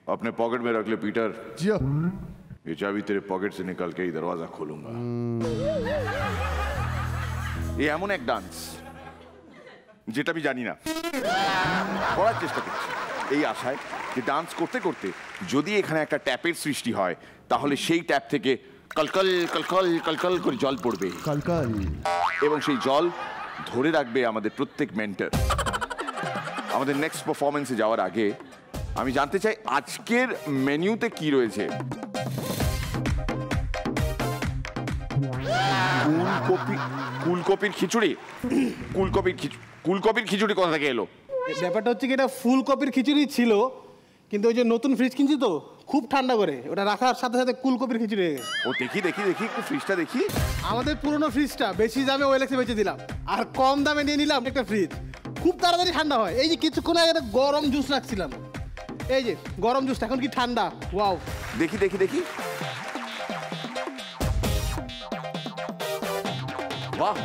अपने पॉकेट में रख ले पीटर। ये चाबी तेरे पॉकेट से निकाल के ही दरवाजा खोलूंगा। ये এমন এক ডান্স যেটা আমি জানি না, করার চেষ্টা করছি এই আশায় যে ডান্স করতে করতে যদি এখানে একটা ট্যাপের সৃষ্টি হয় তাহলে সেই ট্যাপ থেকে কলকল কলকল কলকল করে জল পড়বে, কলকল, এবং সেই জল ধরে রাখবে আমাদের প্রত্যেক মেন্টর। আমাদের নেক্সট পারফরমেন্সে যাওয়ার আগে আমি জানতে চাই আজকের মেনুতে কি রয়েছে। কুলকপির খিচুড়ি। কুলকপির খিচুড়ি কোথা থেকে এলো? ব্যাপারটা হচ্ছে কি, এটা ফুলকপির খিচুড়ি ছিল, কিন্তু ওই যে নতুন ফ্রিজ কিনছি তো খুব ঠান্ডা করে, ওটা রাখার সাথে সাথে কুলকপির খিচুড়ি হয়ে গেছে। ও দেখি দেখি দেখি একটু ফ্রিজটা দেখি। আমাদের পুরনো ফ্রিজটা বেশি দামে ওএলএক্সে বেচে দিলাম, আর কম দামে নিয়ে নিলাম একটা ফ্রিজ, খুব তাড়াতাড়ি ঠান্ডা হয়। এই যে কিছুক্ষণ আগে একটা গরম জুস রাখছিলাম, এই যে গরম জুসটা এখন কি ঠান্ডা, ওয়াও। দেখি দেখি দেখি, বাহ,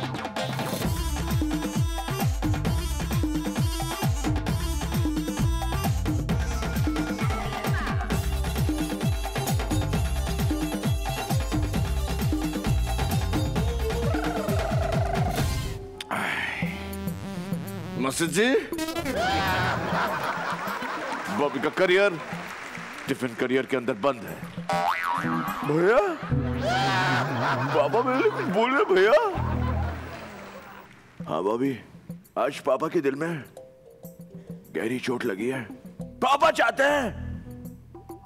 मस्जिद जी, बॉबी का करियर टिफिन करियर के अंदर बंद है। भैया, पापा मेरे लिए कुछ बोल रहे भैया? हाँ बॉबी, आज पापा के दिल में गहरी चोट लगी है। पापा चाहते हैं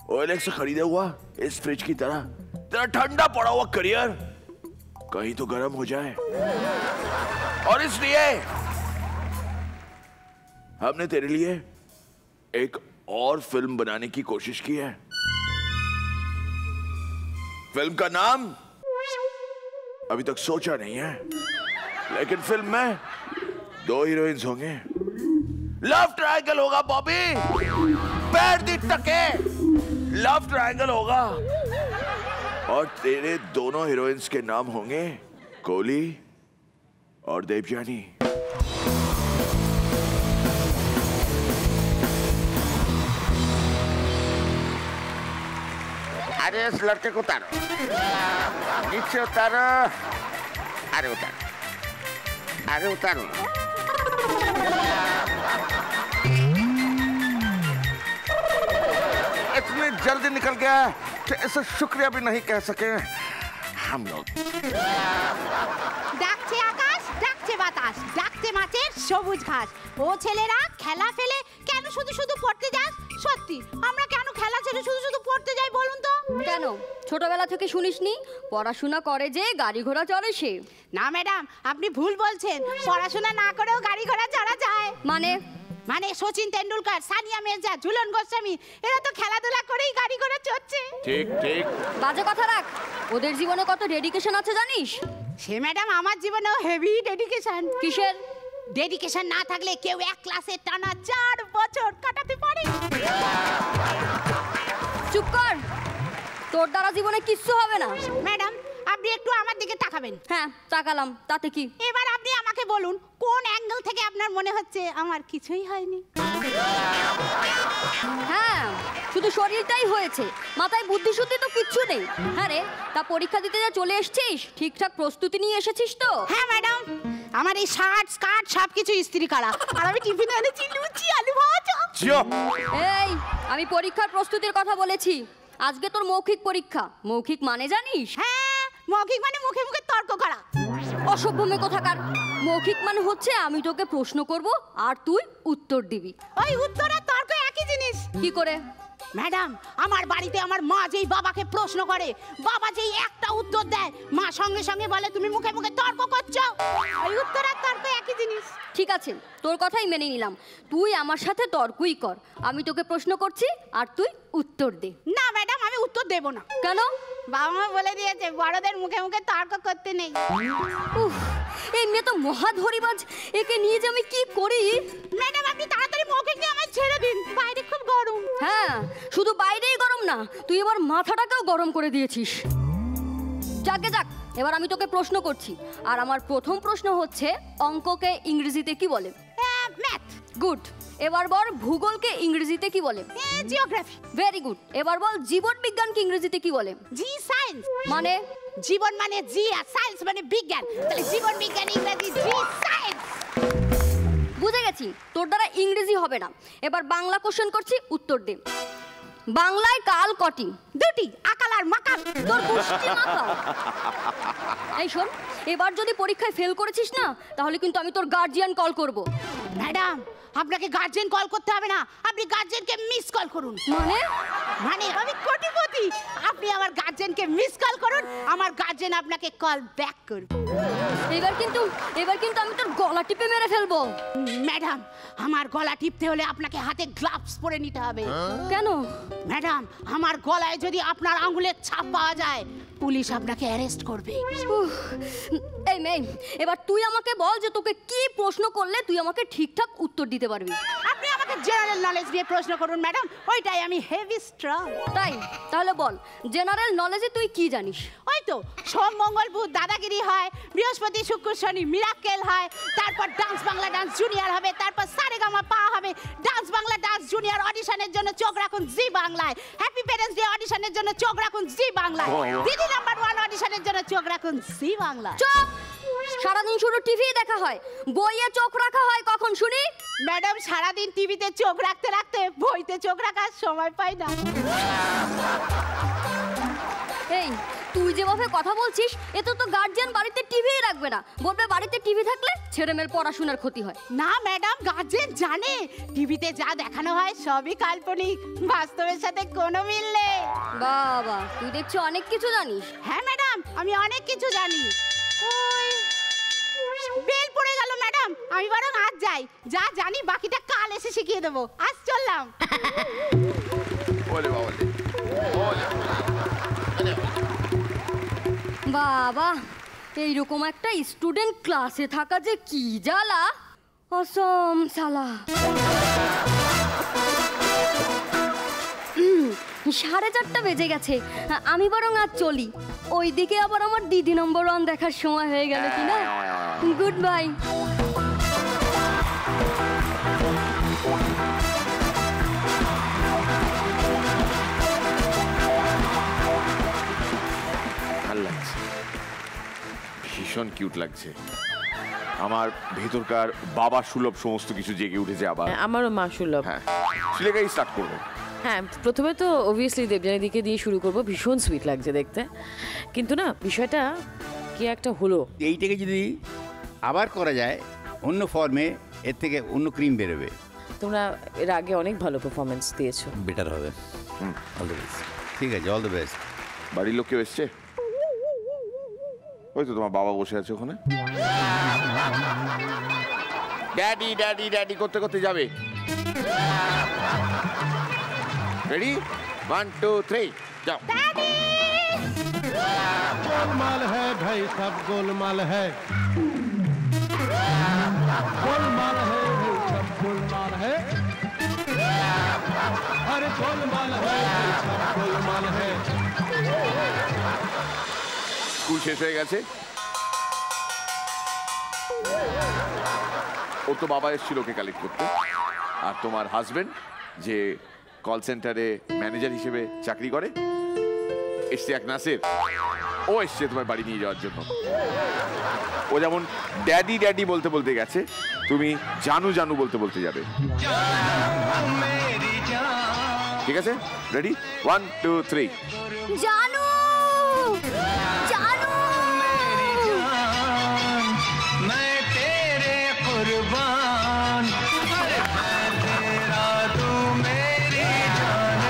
ओएलएक्स से खरीदा हुआ इस फ्रिज की तरह तेरा ठंडा पड़ा हुआ करियर कहीं तो गर्म हो जाए, और इसलिए हमने तेरे लिए एक और फिल्म बनाने की कोशिश की है। फिल्म का नाम अभी तक सोचा नहीं है, लेकिन फिल्म में 2 हीरोइंस होंगे, लव ट्रायंगल होगा बॉबी, पैर दी टके, लव ट्रायंगल होगा और तेरे दोनों हीरोइंस के नाम होंगे कोहली और देवयानी। अरे इस लड़के को उतारो, नीचे उतारो, अरे उतारो, अरे उतारो। इतनी जल्दी निकल गया कि इसे शुक्रिया भी नहीं कह सके हम लोग। ডাকছে আকাশ, ডাকছে বাতাস, ডাকছে মাছের সবুজ ঘাস। ও ছেলেরা খেলা ফেলে কেন শুধু শুধু পড়তে যাস? সত্যি আমরা কেন খেলা ছেড়ে শুধু শুধু পড়তে যাই বলুন তো? কেন ছোটবেলা থেকে শুনিসনি পড়াশোনা করে যে গাড়ি ঘোড়া চড়ে সে? না ম্যাডাম, আপনি ভুল বলছেন। পড়াশোনা না করেও গাড়ি ঘোড়া চড়া যায়। মানে সচিন তেন্ডুলকার, সানিয়া মির্জা, ঝুলন গোস্বামী এরা তো খেলাধুলা করেই গাড়ি ঘোড়া চড়ছে। ঠিক ঠিক। বাজে কথা রাখ, ওদের জীবনে কত ডেডিকেশন আছে জানিস? সে ম্যাডাম আমার জীবনেও হেভি ডেডিকেশন। কিসের ডেডিকেশন না থাকলে কেউ এক ক্লাসে টানা 4 বছর কাটাতে পারে। চুপ কর, তোর দ্বারা জীবনে কিচ্ছু হবে না। ম্যাডাম আপনি একটু আমার দিকে তাকাবেন। হ্যাঁ তাকালাম, তাতে কি? এবার আপনি আমাকে বলুন কোন অ্যাঙ্গেল থেকে আপনার মনে হচ্ছে আমার কিছুই হয়নি? হ্যাঁ শুধু শরীরটাই হয়েছে, মাথায় বুদ্ধি শুদ্ধি তো কিচ্ছু নেই। হ্যাঁ রে, তা পরীক্ষা দিতে যা চলে এসেছিস ঠিকঠাক প্রস্তুতি নিয়ে এসেছিস তো? হ্যাঁ ম্যাডাম, আমার এই শার্ট স্কার্ট সবকিছু ইস্ত্রি করা, আর আমি টিফিনে এনেছি লুচি আলু ভাজা। এই আমি পরীক্ষার প্রস্তুতির কথা বলেছি, আজকে তোর মৌখিক পরীক্ষা। মৌখিক মানে জানিস? হ্যাঁ মৌখিক মানে মুখে মুখে তর্ক করা। অসভ্য মেয়ে কোথাকার। মৌখিক মানে হচ্ছে আমি তোকে প্রশ্ন করব আর তুই উত্তর দিবি। ওই উত্তর আর তর্ক একই জিনিস। কি করে? ম্যাডাম আমার বাড়িতে আমার মা যেই বাবাকে প্রশ্ন করে, বাবা যেই একটা উত্তর দেয়, মা সঙ্গে সঙ্গে বলে তুমি মুখে মুখে তর্ক করছো। ওই উত্তর আর তর্ক একই জিনিস। ঠিক আছে তোর কথাই মেনে নিলাম, তুই আমার সাথে তর্কই কর। আমি তোকে প্রশ্ন করছি আর তুই উত্তর দে। না ম্যাডাম আমি উত্তর দেব না। কেন? বাবা মা বলে দিয়েছে বড়দের মুখে মুখে তর্ক করতে নেই। উফ, এই মেয়ে তো মহাধরিবাজ, একে নিয়ে যে আমি কি করি? ম্যাডাম আপনি তাড়াতাড়ি মৌখিক নিয়ে আমায় ছেড়ে দিন, বাইরে খুব গরম। হ্যাঁ শুধু বাইরেই গরম না, তুই এবার মাথাটাকেও গরম করে দিয়েছিস। যাকে যাক, এবার আমি তোকে প্রশ্ন করছি, আর আমার প্রথম প্রশ্ন হচ্ছে অঙ্ককে ইংরেজিতে কি বলে? ম্যাথ। গুড। এবার বল ভূগোলকে ইংরেজিতে কি বলে? জিওগ্রাফি। Very good. এবার বল জীবন বিজ্ঞানকে ইংরেজিতে কি বলে? জি সায়েন্স। মানে? জীবন মানে জি আর সায়েন্স মানে বিজ্ঞান, তাহলে জীবন বিজ্ঞান ইংরেজি জি সায়েন্স। বুঝে গেছি, তোর দ্বারা ইংরেজি হবে না। এবার বাংলা কোশ্চেন করছি, উত্তর দে। বাংলায় কাল কটি? দুটি, আকাল আর মাকাল। তোর গুষ্টি মাথা। এই শোন, এবার যদি পরীক্ষায় ফেল করেছিস না, তাহলে কিন্তু আমি তোর গার্জিয়ান কল করব। ম্যাডাম আপনাকে গার্জিয়ান কল করতে হবে না, আপনি গার্জিয়ানকে মিস কল করুন। মানে? মানে আমি কোটিপতি, আপনি আমার গার্জিয়ানকে মিস কল করুন, আমার গার্জিয়ান আপনাকে কল ব্যাক করবে। এবার কিন্তু আমি তোর গলা টিপে মেরে ফেলবো। ম্যাডাম আমার গলা টিপতে হলে আপনাকে হাতে গ্লাভস পরে নিতে হবে। কেন? ম্যাডাম আমার গলায় যদি আপনার আঙুলের ছাপ পাওয়া যায়, পুলিশ আপনাকে অ্যারেস্ট করবে। এই মেয়ে, এবার তুই আমাকে বল যে তোকে কি প্রশ্ন করলে তুই আমাকে ঠিকঠাক উত্তর দিতে পারবি। আপনি আমাকে জেনারেল নলেজ দিয়ে প্রশ্ন করুন ম্যাডাম, ওইটাই আমি হেভি স্ট্রং। তাই? তাহলে বল জেনারেল নলেজে তুই কি জানিস? ওই তো সোম মঙ্গল বুধ দাদাগিরি হয়, বৃহস্পতি শুক্র শনি মিরাক্কেল হয়, তারপর ডান্স বাংলা ডান্স জুনিয়র হবে, তারপর সারেগামা পা হবে। ডান্স বাংলা ডান্স জুনিয়র অডিশনের জন্য চোখ রাখুন জি বাংলায়। হ্যাপি প্যারেন্টস ডে অডিশনের জন্য চোখ রাখুন জি বাংলায়। দিদি নাম্বার 1 অডিশনের জন্য চোখ রাখুন জি বাংলায়। চুপ! সারাদিন শুধু টিভি দেখা হয়, বইয়ে চোখ রাখা হয় কখন শুনি? ম্যাডাম সারাদিন টিভিতে চোখ রাখতে রাখতে বইতে চোখ রাখার সময় পাই না। এই তুই যেভাবে কথা বলছিস, এতে তো গার্জিয়ান বাড়িতে টিভিই রাখবে না, বলবে বাড়িতে টিভি থাকলে ছেলেমেয়ের পড়াশোনার ক্ষতি হয়। না ম্যাডাম গার্জিয়ান জানে টিভিতে যা দেখানো হয় সবই কাল্পনিক, বাস্তবের সাথে কোনো মিল নেই। বাবা তুই দেখছি অনেক কিছু জানিস। হ্যাঁ ম্যাডাম আমি অনেক কিছু জানি। বেল পড়ে গেল ম্যাডাম, আমি বরং আজ যাই, যা জানি বাকিটা কাল এসে শিখিয়ে দেবো। আজ চললাম। বাবা এইরকম একটা স্টুডেন্ট ক্লাসে থাকা যে কি জ্বালা, অসম সালা। 4:30 বেজে গেছে, আমি বরং আজ চলি। ওইদিকে আবার আমার দিদি নম্বর 1 দেখার সময় হয়ে গেল কিনা। Good bye. ভাল লাগছে, ভীষণ কিউট লাগছে। আমার ভেতরকার বাবা সুলভ সমস্ত কিছু জেগে উঠেছে আবার। আমারও মা সুলভ। হ্যাঁ, শিলেগাই স্টার্ট করবো। হ্যাঁ, প্রথমে তো অবভিয়াসলি দেবযানীদিকে দিয়ে শুরু করব। ভীষণ সুইট লাগছে দেখতে, কিন্তু না বিষয়টা কি একটা হলো, এইটাকে যদি আবার করা যায় অন্য ফর্মে, এর থেকে অন্য ক্রিম বেরোবে। তোমরা এর আগে অনেক ভালো পারফরমেন্স দিয়েছো, বেটার হবে। All the best. ঠিক আছে, অল দ্য বেস্ট। বাড়ির লোক কেউ এসছে? ওই তো তোমার বাবা বসে আছে ওখানে। ড্যাডি ড্যাডি ড্যাডি করতে করতে যাবে। রেডি, 1 2 3 যাও। गोलमाल है भाई, सब गोलमाल है, गोलमाल है भाई, सब गोलमाल है, अरे गोलमाल है भाई, सब गोलमाल है। স্কুল শেষ হয়ে গেছে, ও তো বাবা এসেছিল ওকে কালেক্ট করতে। আর তোমার হাজবেন্ড যে কল সেন্টারে ম্যানেজার হিসেবে চাকরি করে, এসছে এক নাসের, ও এসছে তোমার বাড়ি নিয়ে যাওয়ার জন্য। ও যেমন ড্যাডি ড্যাডি বলতে বলতে গেছে, তুমি জানু জানু বলতে বলতে যাবে। ঠিক আছে, রেডি, 1 2 3 জানু জানু मैं तेरे कुर्बान, मैं तेरा तू मेरी जान,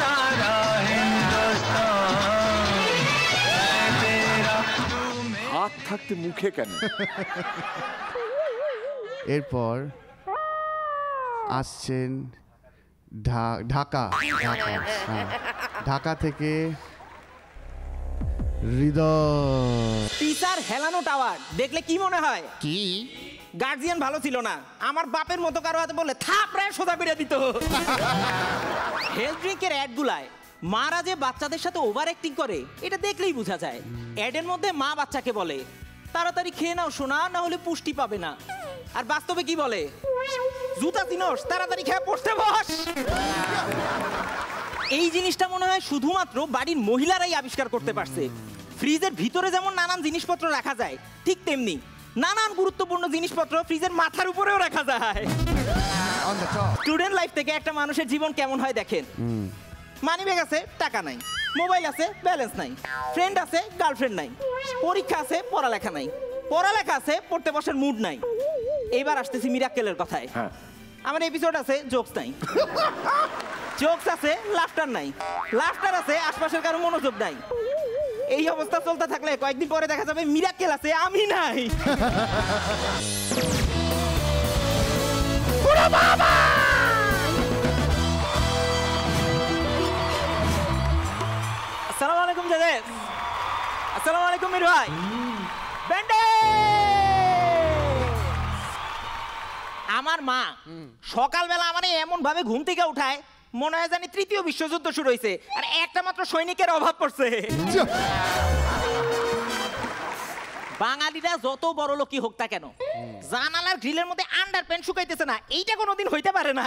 सारा हिंदुस्तान, मैं तेरा तू मेरा। হাত থাকতে মুখে কেন? এরপর আসছেন ঢাকা, হ্যাঁ, ঢাকা থেকে হৃদয়। টিচার হেলানো টাওয়ার দেখলে কি মনে হয়? কি গার্জিয়ান ভালো ছিল না, আমার বাপের মতো কারো হাতে বললে থাপড়ায় সোজা বেরিয়ে দিত। হেলথ ড্রিঙ্কের অ্যাডগুলায় মারা যে বাচ্চাদের সাথে ওভার অ্যাক্টিং করে, এটা দেখলেই বোঝা যায়। অ্যাডের মধ্যে মা বাচ্চাকে বলে তাড়াতাড়ি খেয়ে নাও সোনা, না হলে পুষ্টি পাবে না। আর বাস্তবে কি বলে? জুতা চিনোস, তাড়াতাড়ি খেয়ে পড়তে বস। এই জিনিসটা মনে হয় শুধুমাত্র বাড়ির মহিলারাই আবিষ্কার করতে পারছে। ফ্রিজের ভিতরে যেমন নানান জিনিসপত্র রাখা যায়, ঠিক তেমনি নানান গুরুত্বপূর্ণ জিনিসপত্র ফ্রিজের মাথার উপরেও রাখা যায়। স্টুডেন্ট লাইফ থেকে একটা মানুষের জীবন কেমন হয় দেখেন। মানিব্যাগ আছে, টাকা নাই, মোবাইল আছে, ব্যালেন্স নাই, ফ্রেন্ড আছে, গার্লফ্রেন্ড নাই, পরীক্ষা আছে, পড়ালেখা নাই, পড়ালেখা আছে, পড়তে বসার মুড নাই। এইবার আসতেছি মিরাক্কেলের কথায়। আমার এপিসোড আছে, জোকস নাই, জোকস আছে, লাফটার নাই, লাফটার আছে, আশপাশের কারো মনোযোগ নাই। এই অবস্থা চলতে থাকলে কয়েকদিন পরে দেখা যাবে মিরাক্কেল আছে, আমি নাই। আসসালামু আলাইকুম জাদেদ। আসসালামু আলাইকুম মির ভাই। ব্যান্ডে আমার মা সকালবেলা মানে এমন ভাবে ঘুম থেকে উঠায় মনে হয় জানি তৃতীয় বিশ্বযুদ্ধ শুরু হয়েছে, আর একটা মাত্র সৈনিকের অভাব পড়ছে। বাঙালিরা যত বড় লোকই হোক তা কেন, জানালার গ্রিলের মধ্যে আন্ডার প্যান্ট শুকাইতেছে না, এইটা কোনোদিন হইতে পারে না।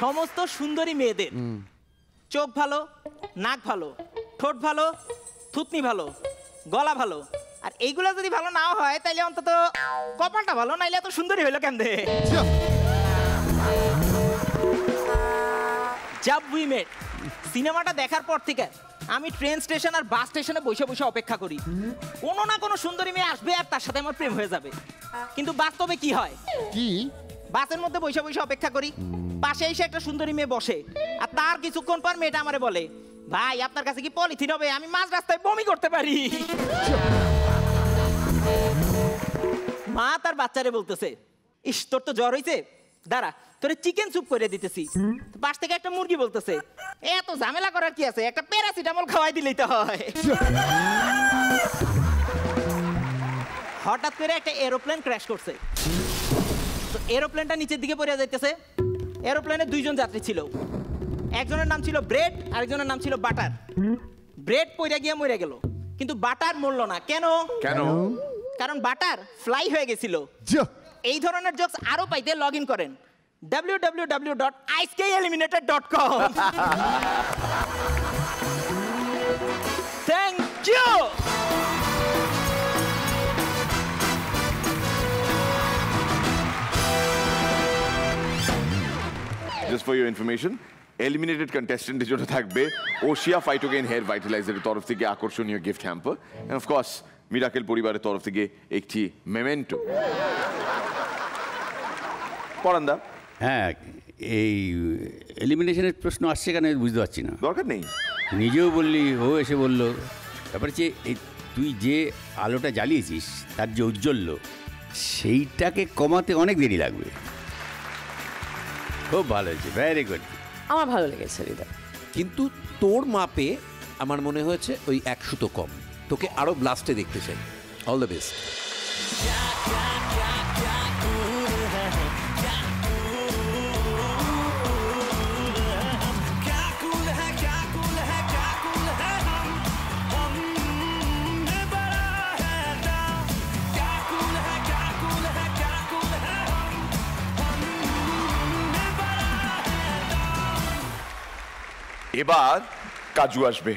সমস্ত সুন্দরী মেয়েদের চোখ ভালো, নাক ভালো, ঠোঁট ভালো, থুতনি ভালো, গলা ভালো, আর এইগুলা যদি ভালো না হয় তাইলে অন্তত কপালটা ভালো, নাইলে এত সুন্দরী হইলো কেমনে? জাব উই মেট সিনেমাটা দেখার পর থেকে আমি ট্রেন স্টেশন আর বাস স্টেশনে বসে বসে অপেক্ষা করি, কোনো না কোনো সুন্দরী মেয়ে আসবে আর তার সাথে আমার প্রেম হয়ে যাবে। কিন্তু বাস্তবে কি হয়? কি বাসের মধ্যে বসে বসে অপেক্ষা করি, পাশে এসে একটা সুন্দরী মেয়ে বসে, আর তার কিছুক্ষণ পর মেয়েটা আমারে বলে, ভাই আপনার কাছে কি পলিথিন হবে? আমি মাঝ রাস্তায় বমি করতে পারি। মা তার বাচ্চারে বলতেছে, ইস তোর তো জ্বর হইছে, দাঁড়া তোরে চিকেন স্যুপ করে দিতেছি। পাশ থেকে একটা মুরগি বলতেছে, এত ঝামেলা করার কি আছে, একটা প্যারাসিটামল খাওয়াই দিলেই তো হয়। হঠাৎ করে একটা এরোপ্লেন ক্র্যাশ করছে, তো এরোপ্লেনটা নিচের দিকে পড়ে যাইতেছে, এরোপ্লেনে দুইজন যাত্রী ছিল, একজনের নাম ছিল ব্রেড, আরেকজনের নাম ছিল বাটার। ব্রেড পইরা গিয়ে মরে গেল, কিন্তু বাটার মরল না। কেন? কেন? কারণ বাটার ফ্লাই হয়ে গেছিল। এই ধরনের জোকস আরো পাইতে লগ ইন করেন www.iceeliminated.com। Thank you. Just for your information, eliminated contestant জন্য থাকবে ওশিয়া ফাইটোগেন হেয়ার ভাইটালাইজারের তরফ থেকে আকর্ষণীয় gift hamper, end of course miracle পরিবারের তরফ থেকে একটি মেমেন্টো। পরান্দা, হ্যাঁ, এই এলিমিনেশনের প্রশ্ন আসছে কেন বুঝতে পারছি না। দরকার নেই, নিজেও বললি, ও এসে বলল। তারপরে যে তুই যে আলোটা জ্বালিয়েছিস তার যে ঔজ্জ্বল্য, সেইটাকে কমাতে অনেক দেরি লাগবে। খুব ভালো হয়েছে, ভেরি গুড। আমার ভালো লেগেছে হৃদয়। কিন্তু তোর মাপে আমার মনে হয়েছে ওই 100 তো কম। তোকে আরো ব্লাস্টে দেখতে চাই। All the best. এবার কাজু আসবে।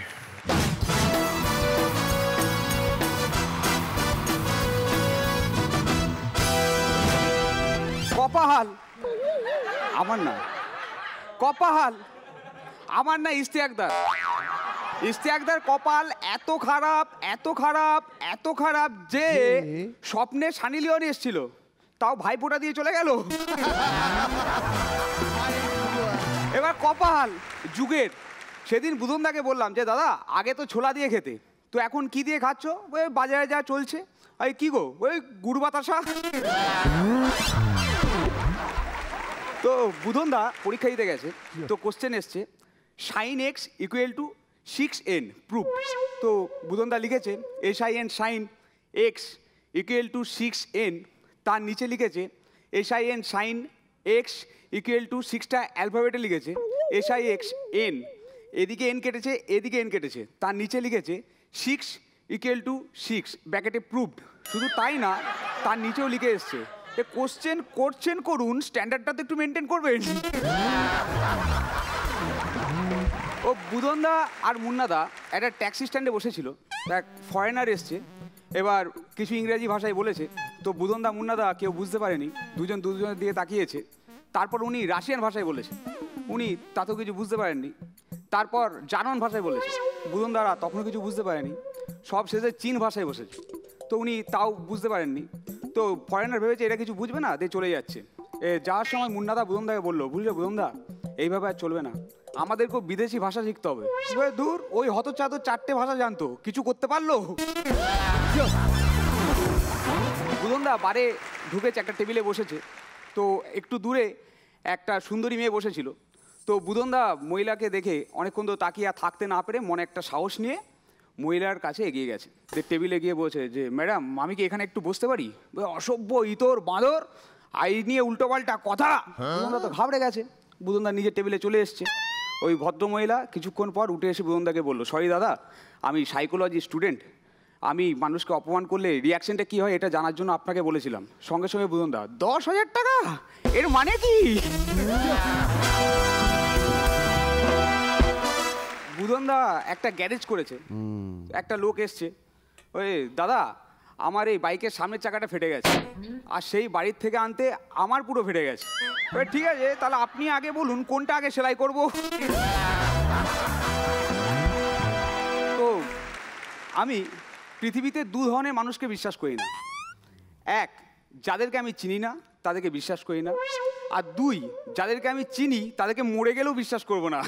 কপাহাল আমার না, কপাহাল আমার না, ইশতিয়াকদার। ইশতিয়াকদার কপাল এত খারাপ, এত খারাপ, এত খারাপ যে স্বপ্নে সানি লিওন এসেছিল, তাও ভাইফোঁটা দিয়ে চলে গেল। এবার কপাল যুগের। সেদিন বুধনদাকে বললাম যে দাদা আগে তো ছোলা দিয়ে খেতে, তো এখন কি দিয়ে খাচ্ছ? ওই বাজারে যা চলছে। ওই কি গো, ওই গুড় বাতাসা। তো বুধনদা পরীক্ষা দিতে গেছে, তো কোশ্চেন এসছে sine x equal to 6n proof. তো বুধনদা লিখেছে SIN sine x equal to 6n, তার নিচে লিখেছে SIN sine x equal to 6টা অ্যালফাবেটে লিখেছে SIX n, এদিকে n কেটেছে, এদিকে n কেটেছে, তার নিচে লিখেছে 6 ইকুয়াল টু 6 ব্র্যাকেটে প্রুভড। শুধু তাই না, তার নিচেও লিখে এসছে এ কোশ্চেন করছেন করুন, স্ট্যান্ডার্ডটা তো একটু মেনটেন করবেন। ও বুধনদা আর মুন্নাদা একটা ট্যাক্সি স্ট্যান্ডে বসেছিল, এক ফরেনার এসছে, এবার কিছু ইংরেজি ভাষায় বলেছে। তো বুধনদা মুন্নাদা কেউ বুঝতে পারেনি, দুজনের দিকে তাকিয়েছে। তারপর উনি রাশিয়ান ভাষায় বলেছে, উনি তাতেও কিছু বুঝতে পারেননি। তারপর জার্মান ভাষায় বলেছে, বুধনদারা তখনও কিছু বুঝতে পারেনি। সব শেষে চীন ভাষায় বসেছে, তো উনি তাও বুঝতে পারেননি। তো ফরেনার ভেবেছে এটা কিছু বুঝবে না, দিয়ে চলে যাচ্ছে। যাওয়ার সময় মুন্নাদা বুধনদাকে বললো, বুঝলে বুধনদা এইভাবে আর চলবে না, আমাদেরকেও বিদেশি ভাষা শিখতে হবে। দূর, ওই হতচাদর 4টে ভাষা জানতো, কিছু করতে পারলো? বুধনদা বারে ঢুকেছে, একটা টেবিলে বসেছে। তো একটু দূরে একটা সুন্দরী মেয়ে বসেছিল। তো বুধনদা মহিলাকে দেখে অনেকক্ষণ তো তাকিয়ে থাকতে না পেরে মনে একটা সাহস নিয়ে মহিলার কাছে এগিয়ে গেছে। টেবিলে গিয়ে বলছে যে ম্যাডাম আমি কি এখানে একটু বসতে পারি? অসভ্য, ইতর, বাঁদর, আই নিয়ে উল্টোপাল্টা কথা। বুধনদা তো ঘাবড়ে গেছে। বুধনদা নিজের টেবিলে চলে এসছে। ওই ভদ্রমহিলা কিছুক্ষণ পর উঠে এসে বুধনদাকে বললো, সরি দাদা, আমি সাইকোলজি স্টুডেন্ট, আমি মানুষকে অপমান করলে রিয়াকশনটা কী হয় এটা জানার জন্য আপনাকে বলেছিলাম। সঙ্গে সঙ্গে বুধনদা, 10,000 টাকা, এর মানে কি? বুধনদা একটা গ্যারেজ করেছে, একটা লোক এসছে, ওই দাদা আমার এই বাইকের সামনের চাকাটা ফেটে গেছে, আর সেই বাড়ির থেকে আনতে আমার পুরো ফেটে গেছে। ঠিক আছে, তাহলে আপনি আগে বলুন কোনটা আগে সেলাই করব। তো আমি পৃথিবীতে 2 ধরনের মানুষকে বিশ্বাস করি না। 1, যাদেরকে আমি চিনি না তাদেরকে বিশ্বাস করি না, আর 2, যাদেরকে আমি চিনি তাদেরকে মরে গেলেও বিশ্বাস করব না।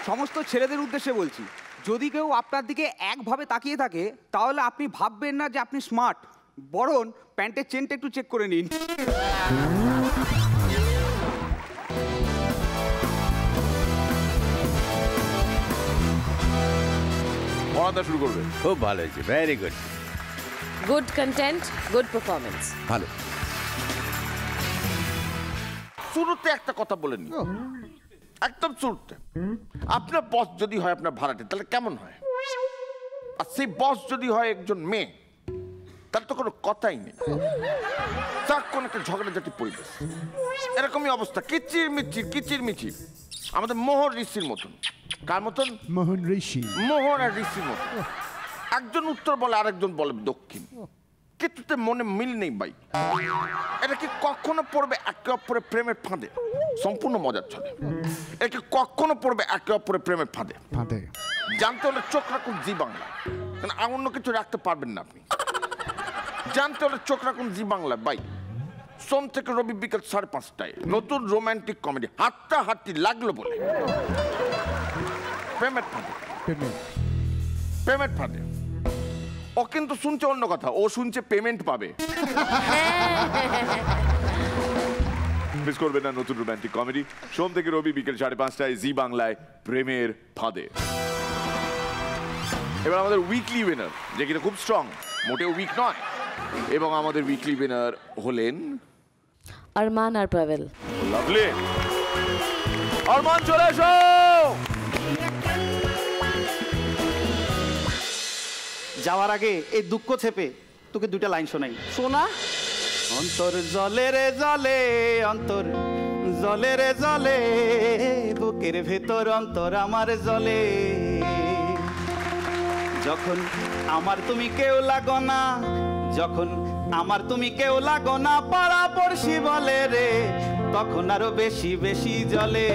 সমস্ত ছেলেদের উদ্দেশ্যে বলছি, যদি কেউ আপনার দিকে একভাবে তাকিয়ে থাকে তাহলে আপনি ভাববেন না যে আপনি স্মার্ট, বরং প্যান্টের চেনটা একটু চেক করে নিন। পড়াটা শুরু করবে। খুব ভালো হয়েছে, very good. Good content, good performance. ভালো। শুরুতে একটা কথা বলে নি, একদম শুরুতে। আপনার বস যদি হয় আপনার ভাড়াটে, তাহলে কেমন হয়? আর সেই বস যদি হয় একজন মেয়ে, তার তো কোনো কথাই নেই। তার কোন একটা ঝগড়াঝাটি পরিবেশ, এরকমই অবস্থা, কিচির মিচির কিচির মিচির। আমাদের মোহন ঋষির মতন। কার মতন? মোহন ঋষি। মোহন আর ঋষির মতন। একজন উত্তর বলে, আরেকজন বলে দক্ষিণ। কিছুতে মনে মিল নেই ভাই। এটা কি কখনো পড়বে একে অপরের প্রেমের ফাঁদে? সম্পূর্ণ মজার চলে। এটা কি কখনো পড়বে একে অপরের প্রেমের ফাঁদে? জানতে হলে চোখ রাখুন জি বাংলা, কারণ অন্য কিছু রাখতে পারবেন না আপনি। জানতে হলে চোখ রাখুন জি বাংলা ভাই। সোম থেকে রবি বিকেল 5:30টায় নতুন রোমান্টিক কমেডি হাঁটাহাঁটি লাগলো বলে। প্রেমের ফাঁদে, পেমেন্ট ফাঁদে। ও কিন্তু শুনছে অন্য কথা, ও শুনছে পেমেন্ট পাবে। মিস করবেন না নতুন রোমান্টিক কমেডি সোম থেকে রবি বিকেল 5:30টায় জি বাংলায়, প্রেমের ফাঁদে। এবার আমাদের উইকলি উইনার, যে কিনা খুব স্ট্রং, মোটেও উইক নয়। এবং আমাদের উইকলি উইনার হলেন আরমান আর পাভেল। লাভলি। আরমান চলে এসো। যাওয়ার আগে এই দুঃখ চেপে তোকে দুইটা লাইন শোনাই। শোনা। অন্তর জলে রে জলে, অন্তর জলে রে জলে, বুকের ভেতর অন্তর আমার জলে। যখন আমার তুমি কেউ লাগো না, যখন আমার তুমি কেউ লাগো না, পাড়া পড়শি বলে রে, তখন আরো বেশি বেশি জলে।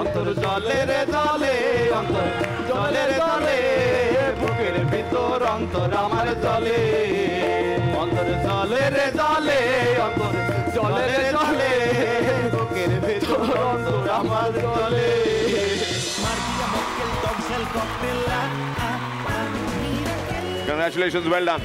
অন্তর জলে রে জলে, অন্তর জলে রে জলে, বুকের ভিতর অন্তর আমার জলে। অন্তর জলে রে জলে, অন্তর জলে রে জলে, বুকের ভিতর অন্তর আমার জলে। Congratulations, well done.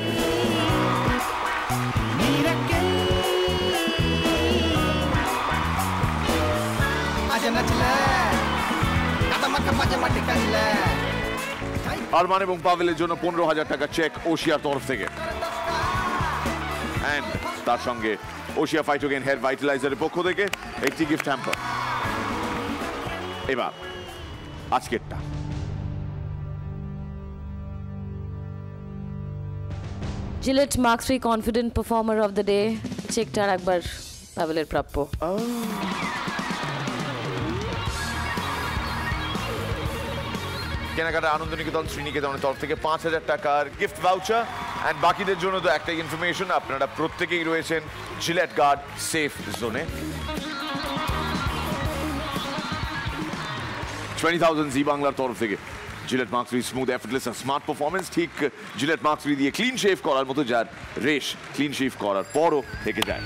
আরমান এবং পাভেলের জন্য 15,000 টাকা চেক ওশিয়ার তরফ থেকে, এন্ড তার সঙ্গে ওশিয়া ফাইটোগেন হেয়ার ভাইটালাইজারের পক্ষ থেকে একটি গিফট হ্যাম্পার। এবার আজকেরটা Gillette Mach 3 confident performer of the day, চেকটার একবার পাভেলের প্রাপ্য। কেনাকাটা আনন্দ নিকেতন শ্রীনিকেতনের তরফ থেকে 5,000 টাকার গিফট ভাউচার। অ্যান্ড বাকিদের জন্য তো একটাই ইনফরমেশন, আপনারা প্রত্যেকেই রয়েছেন জিলেট গার্ড সেফ জোনে। 20,000 জি বাংলার তরফ থেকে জিলেট মার্কস 3 স্মুথ এফর্টলেস আর স্মার্ট পারফরমেন্স, ঠিক জিলেট মার্কস 3 দিয়ে ক্লিন শেভ করার মতো, যার রেশ ক্লিন শেভ করার পরও থেকে যায়।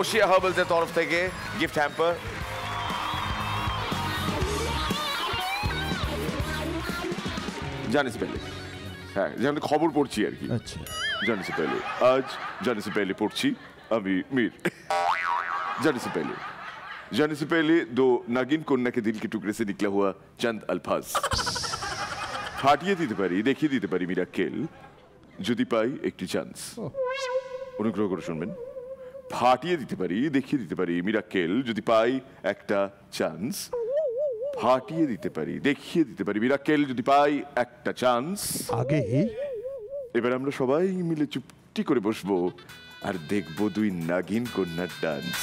ওশিয়া হার্বালসের তরফ থেকে গিফট হ্যাম্পার। জানিস পেলে, হ্যাঁ যেমন খবর পড়ছি আর কি। জানিস পেলে, আজ জানিস পেলে পড়ছি আমি मीर। जाने से पहले दो नागिन कन्या के दिल के टुकड़े से निकला हुआ चंद अल्फाज फाटिए दीते पारी, देखिए दीते पारी मिराक्केल যদি পাই একটি চান্স। অনুগ্রহ করে শুনবেন, ফাটিয়ে দিতে পারি, দেখিয়ে দিতে পারি মিরাক্কেল যদি পাই একটা চান্স। ফাটিয়ে দিতে পারি, দেখিয়ে দিতে পারি মিরাক্কেল যদি পাই একটা চান্স। আগে এবার আমরা সবাই মিলে চুপটি করে বসবো আর দেখবো দুই নাগিন কন্যার ডান্স।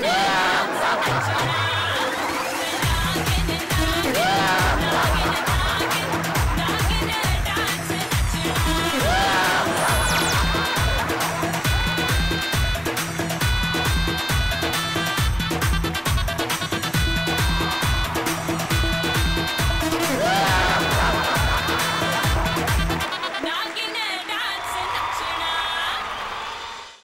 Hey!